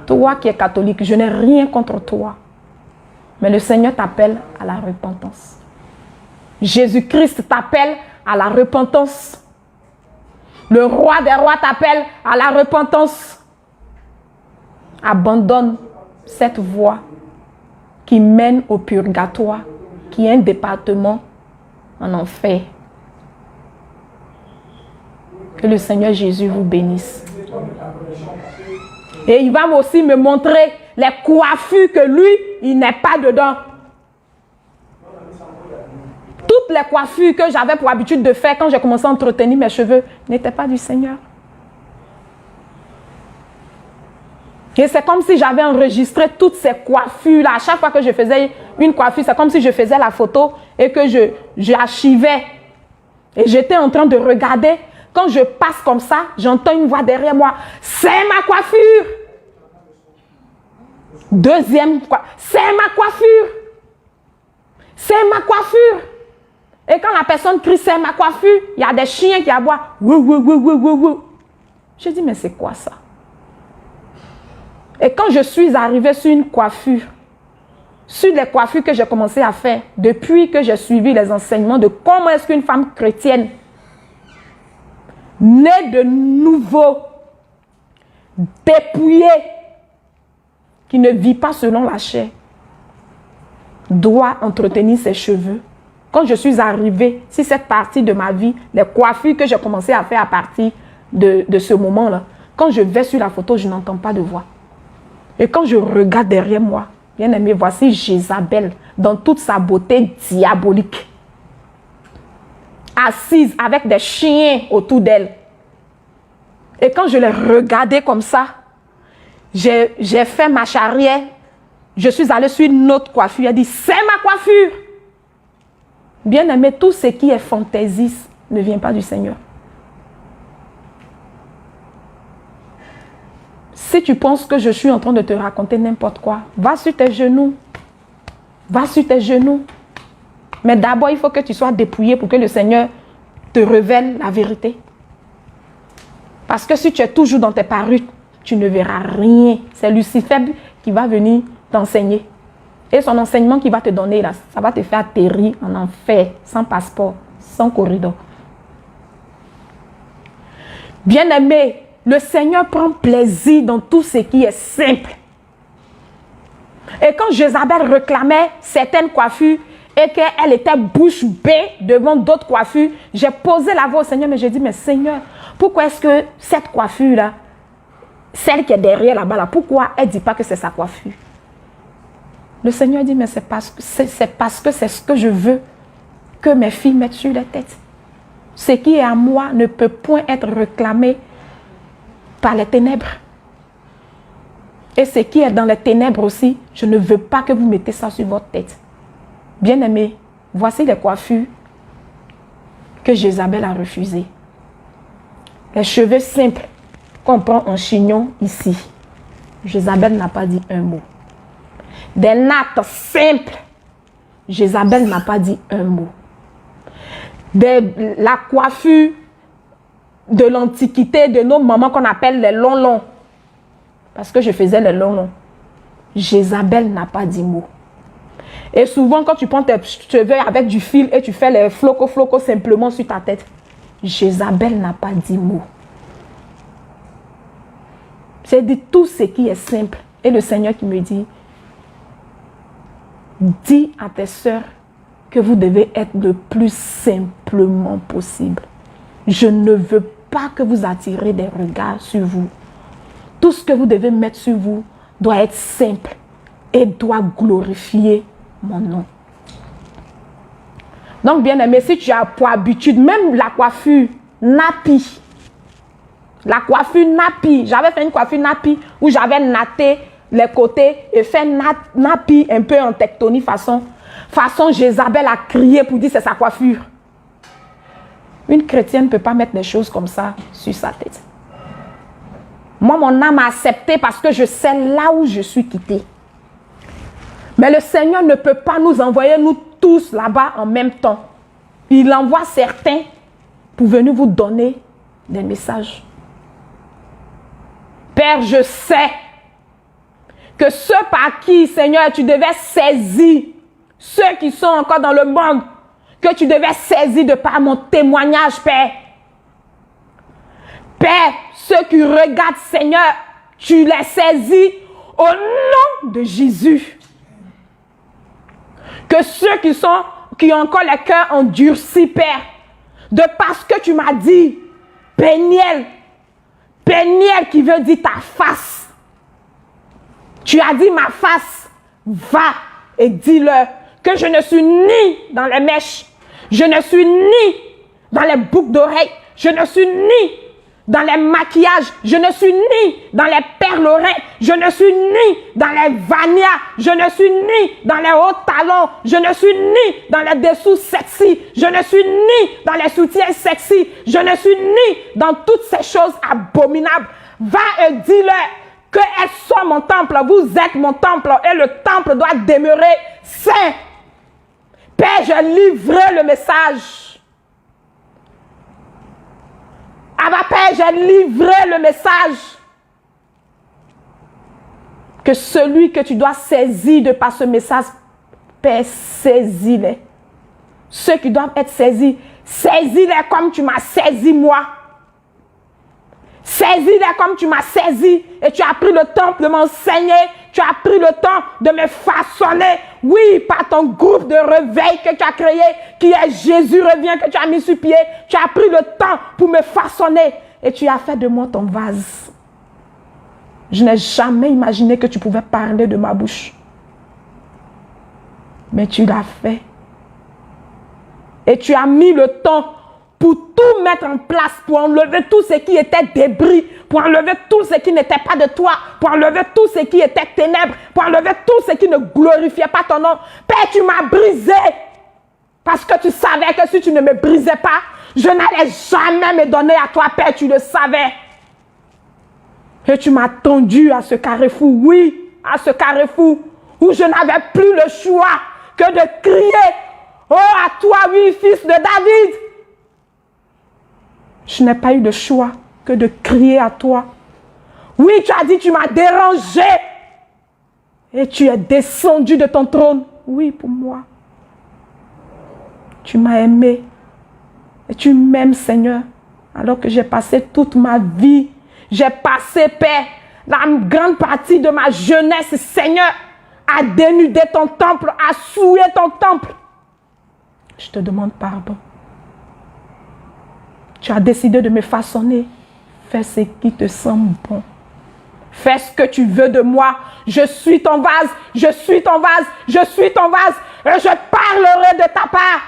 Toi qui es catholique, je n'ai rien contre toi. Mais le Seigneur t'appelle à la repentance. Jésus-Christ t'appelle à la repentance. Le roi des rois t'appelle à la repentance. Abandonne cette voie qui mène au purgatoire, qui est un département en enfer. Que le Seigneur Jésus vous bénisse. Et il va aussi me montrer les coiffures que lui, il n'est pas dedans. Toutes les coiffures que j'avais pour habitude de faire quand j'ai commencé à entretenir mes cheveux n'étaient pas du Seigneur. Et c'est comme si j'avais enregistré toutes ces coiffures-là. À chaque fois que je faisais une coiffure, c'est comme si je faisais la photo et que j'archivais. Et j'étais en train de regarder. Quand je passe comme ça, j'entends une voix derrière moi. C'est ma coiffure. Deuxième fois, c'est ma coiffure. C'est ma coiffure. Et quand la personne crie, c'est ma coiffure, il y a des chiens qui aboient. Je dis, mais c'est quoi ça? Et quand je suis arrivée sur une coiffure, sur les coiffures que j'ai commencé à faire, depuis que j'ai suivi les enseignements de comment est-ce qu'une femme chrétienne, née de nouveau, dépouillée, qui ne vit pas selon la chair, doit entretenir ses cheveux. Quand je suis arrivée, si cette partie de ma vie, les coiffures que j'ai commencé à faire à partir de ce moment-là, quand je vais sur la photo, je n'entends pas de voix. Et quand je regarde derrière moi, bien aimé, voici Jézabel dans toute sa beauté diabolique, assise avec des chiens autour d'elle. Et quand je l'ai regardée comme ça, j'ai fait marche arrière, je suis allée sur une autre coiffure, elle dit, c'est ma coiffure. Bien aimé, tout ce qui est fantaisiste ne vient pas du Seigneur. Si tu penses que je suis en train de te raconter n'importe quoi, va sur tes genoux. Va sur tes genoux. Mais d'abord, il faut que tu sois dépouillé pour que le Seigneur te révèle la vérité. Parce que si tu es toujours dans tes parures, tu ne verras rien. C'est Lucifer qui va venir t'enseigner. Et son enseignement qu'il va te donner, là, ça va te faire atterrir en enfer, sans passeport, sans corridor. Bien-aimé, le Seigneur prend plaisir dans tout ce qui est simple. Et quand Jézabel réclamait certaines coiffures et qu'elle était bouche bée devant d'autres coiffures, j'ai posé la voix au Seigneur, mais j'ai dit, mais Seigneur, pourquoi est-ce que cette coiffure-là, celle qui est derrière là-bas, là, pourquoi elle ne dit pas que c'est sa coiffure? Le Seigneur dit, mais c'est parce que c'est ce que je veux que mes filles mettent sur la tête. Ce qui est à moi ne peut point être réclamé par les ténèbres. Et ce qui est dans les ténèbres aussi, je ne veux pas que vous mettez ça sur votre tête. Bien-aimés, voici les coiffures que Jézabel a refusées. Les cheveux simples qu'on prend en chignon ici. Jézabel n'a pas dit un mot. Des nattes simples. Jézabel n'a pas dit un mot. La coiffure de l'antiquité de nos mamans qu'on appelle les longs. Parce que je faisais les longs. Jézabel n'a pas dit mot. Et souvent quand tu prends tes cheveux avec du fil et tu fais les flocos simplement sur ta tête, Jézabel n'a pas dit mot. C'est dit tout ce qui est simple. Et le Seigneur qui me dit, dis à tes sœurs que vous devez être le plus simplement possible. Je ne veux pas que vous attirez des regards sur vous. Tout ce que vous devez mettre sur vous doit être simple et doit glorifier mon nom. Donc, bien aimé, si tu as pour habitude, même la coiffure nappy, j'avais fait une coiffure nappy où j'avais natté les côtés et fait nappy un peu en tectonique façon Jézabel a crié pour dire c'est sa coiffure. Une chrétienne ne peut pas mettre des choses comme ça sur sa tête. Moi, mon âme a accepté parce que je sais là où je suis quittée. Mais le Seigneur ne peut pas nous envoyer, nous tous, là-bas en même temps. Il envoie certains pour venir vous donner des messages. Père, je sais que ceux par qui, Seigneur, tu devais saisir, ceux qui sont encore dans le monde, que tu devais saisir de par mon témoignage, Père. Père, ceux qui regardent, Seigneur, tu les saisis au nom de Jésus. Que ceux qui ont encore le cœur endurci, Père, de parce que tu m'as dit, Péniel qui veut dire ta face. Tu as dit ma face, va et dis-leur que je ne suis ni dans les mèches, je ne suis ni dans les boucles d'oreilles, je ne suis ni dans les maquillages, je ne suis ni dans les perles oreilles, je ne suis ni dans les vanillas, je ne suis ni dans les hauts talons, je ne suis ni dans les dessous sexy, je ne suis ni dans les soutiens sexy, je ne suis ni dans toutes ces choses abominables. Va et dis-leur qu'elles sont mon temple, vous êtes mon temple et le temple doit demeurer saint. Père, je livrerai le message. Abba Père, j'ai livré le message. Que celui que tu dois saisir de par ce message, Père, saisis-les. Ceux qui doivent être saisis, saisis-les comme tu m'as saisi moi. Saisis-les comme tu m'as saisi et tu as pris le temps de m'enseigner. Tu as pris le temps de me façonner. Oui, par ton groupe de réveil que tu as créé, qui est Jésus revient, que tu as mis sur pied. Tu as pris le temps pour me façonner et tu as fait de moi ton vase. Je n'ai jamais imaginé que tu pouvais parler de ma bouche. Mais tu l'as fait. Et tu as mis le temps pour tout mettre en place, pour enlever tout ce qui était débris, pour enlever tout ce qui n'était pas de toi, pour enlever tout ce qui était ténèbres, pour enlever tout ce qui ne glorifiait pas ton nom. Père, tu m'as brisé, parce que tu savais que si tu ne me brisais pas, je n'allais jamais me donner à toi, Père, tu le savais. Et tu m'as tendu à ce carrefour, oui, à ce carrefour, où je n'avais plus le choix que de crier: Oh, à toi, oui, fils de David. Je n'ai pas eu de choix que de crier à toi. Oui, tu as dit, tu m'as dérangé. Et tu es descendu de ton trône. Oui, pour moi. Tu m'as aimé. Et tu m'aimes, Seigneur. Alors que j'ai passé toute ma vie. J'ai passé, Père, la grande partie de ma jeunesse, Seigneur, à dénuder ton temple, à souiller ton temple. Je te demande pardon. Tu as décidé de me façonner. Fais ce qui te semble bon. Fais ce que tu veux de moi. Je suis ton vase. Je suis ton vase. Je suis ton vase. Et je parlerai de ta part.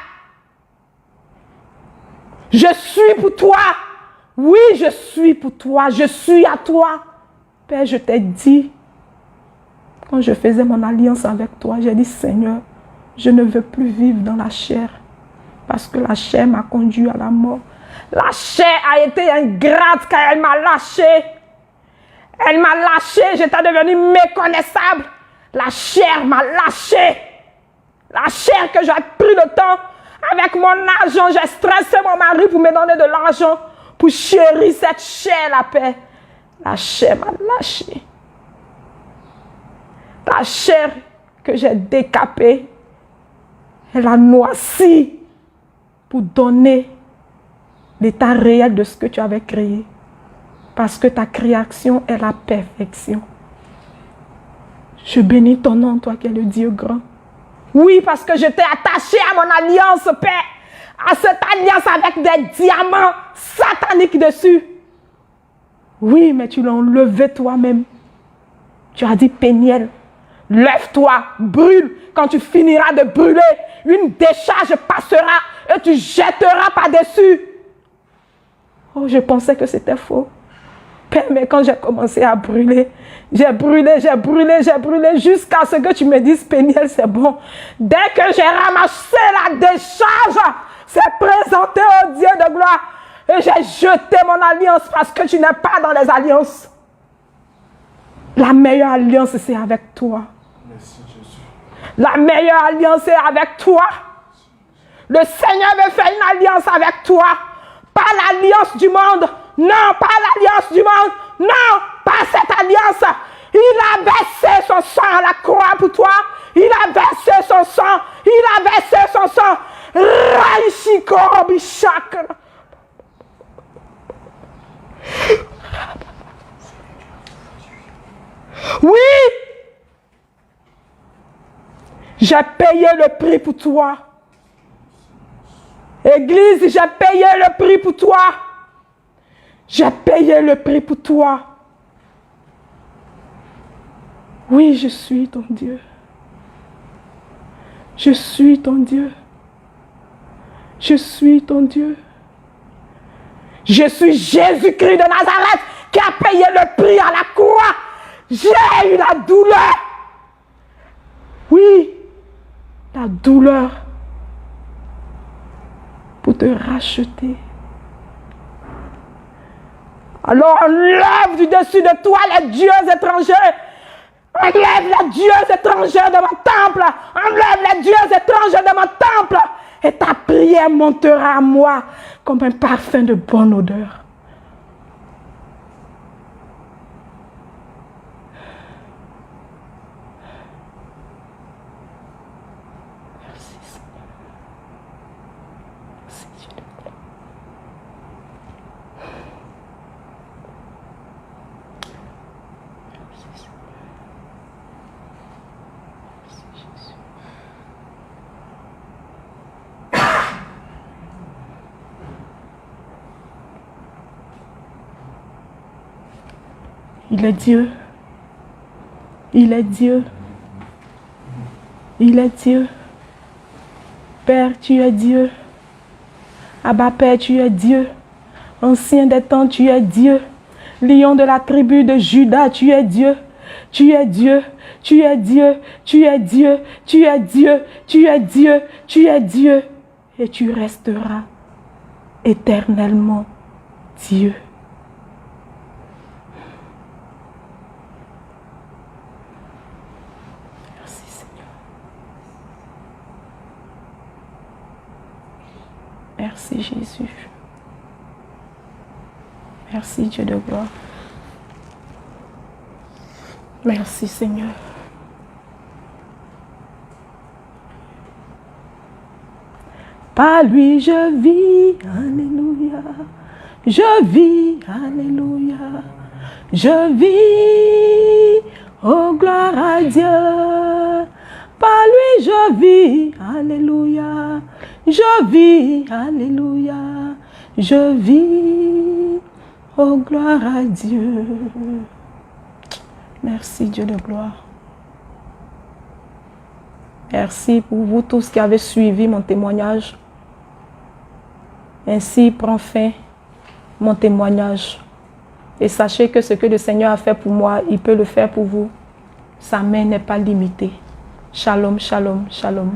Je suis pour toi. Oui, je suis pour toi. Je suis à toi. Père, je t'ai dit, quand je faisais mon alliance avec toi, j'ai dit, Seigneur, je ne veux plus vivre dans la chair. Parce que la chair m'a conduit à la mort. La chair a été ingrate car elle m'a lâché. Elle m'a lâché, j'étais devenu méconnaissable. La chair m'a lâché. La chair que j'ai pris le temps. Avec mon argent, j'ai stressé mon mari pour me donner de l'argent. Pour chérir cette chair, la paix. La chair m'a lâché. La chair que j'ai décapée, elle a noirci pour donner l'état réel de ce que tu avais créé. Parce que ta création est la perfection. Je bénis ton nom, toi qui es le Dieu grand. Oui, parce que je t'ai attaché à mon alliance, Père. À cette alliance avec des diamants sataniques dessus. Oui, mais tu l'as enlevé toi-même. Tu as dit, Péniel, lève-toi, brûle. Quand tu finiras de brûler, une décharge passera et tu jetteras par-dessus. Oh, je pensais que c'était faux. Père, mais quand j'ai commencé à brûler, j'ai brûlé jusqu'à ce que tu me dises, Péniel, c'est bon. Dès que j'ai ramassé la décharge, c'est présenté au Dieu de gloire. Et j'ai jeté mon alliance parce que tu n'es pas dans les alliances. La meilleure alliance, c'est avec toi. Merci Jésus. La meilleure alliance est avec toi. Le Seigneur veut faire une alliance avec toi. Pas l'alliance du monde. Non, pas l'alliance du monde. Non, pas cette alliance. Il a versé son sang à la croix pour toi. Il a versé son sang. Il a versé son sang. Oui. J'ai payé le prix pour toi. Église, j'ai payé le prix pour toi. J'ai payé le prix pour toi. Oui, je suis ton Dieu. Je suis ton Dieu. Je suis ton Dieu. Je suis Jésus-Christ de Nazareth qui a payé le prix à la croix. J'ai eu la douleur. Oui, la douleur pour te racheter. Alors enlève du dessus de toi les dieux étrangers. Enlève les dieux étrangers de mon temple. Enlève les dieux étrangers de mon temple. Et ta prière montera à moi comme un parfum de bonne odeur. Merci Seigneur. Merci Dieu de gloire. Merci Seigneur. Merci Jésus. Il est Dieu. Il est Dieu. Il est Dieu. Père, tu es Dieu. Abba Père, tu es Dieu. Ancien des temps, tu es Dieu. Lion de la tribu de Juda, tu es Dieu. Tu es Dieu. Tu es Dieu. Tu es Dieu. Tu es Dieu. Tu es Dieu. Tu es Dieu. Et tu resteras éternellement Dieu. Merci Jésus. Merci Dieu de gloire. Merci Seigneur. Par lui je vis, alléluia. Je vis, alléluia. Je vis, oh gloire à Dieu. Par lui je vis, alléluia. Je vis, alléluia. Je vis, oh gloire à Dieu. Merci Dieu de gloire. Merci pour vous tous qui avez suivi mon témoignage. Ainsi prend fin mon témoignage. Et sachez que ce que le Seigneur a fait pour moi, il peut le faire pour vous. Sa main n'est pas limitée. Shalom, shalom, shalom.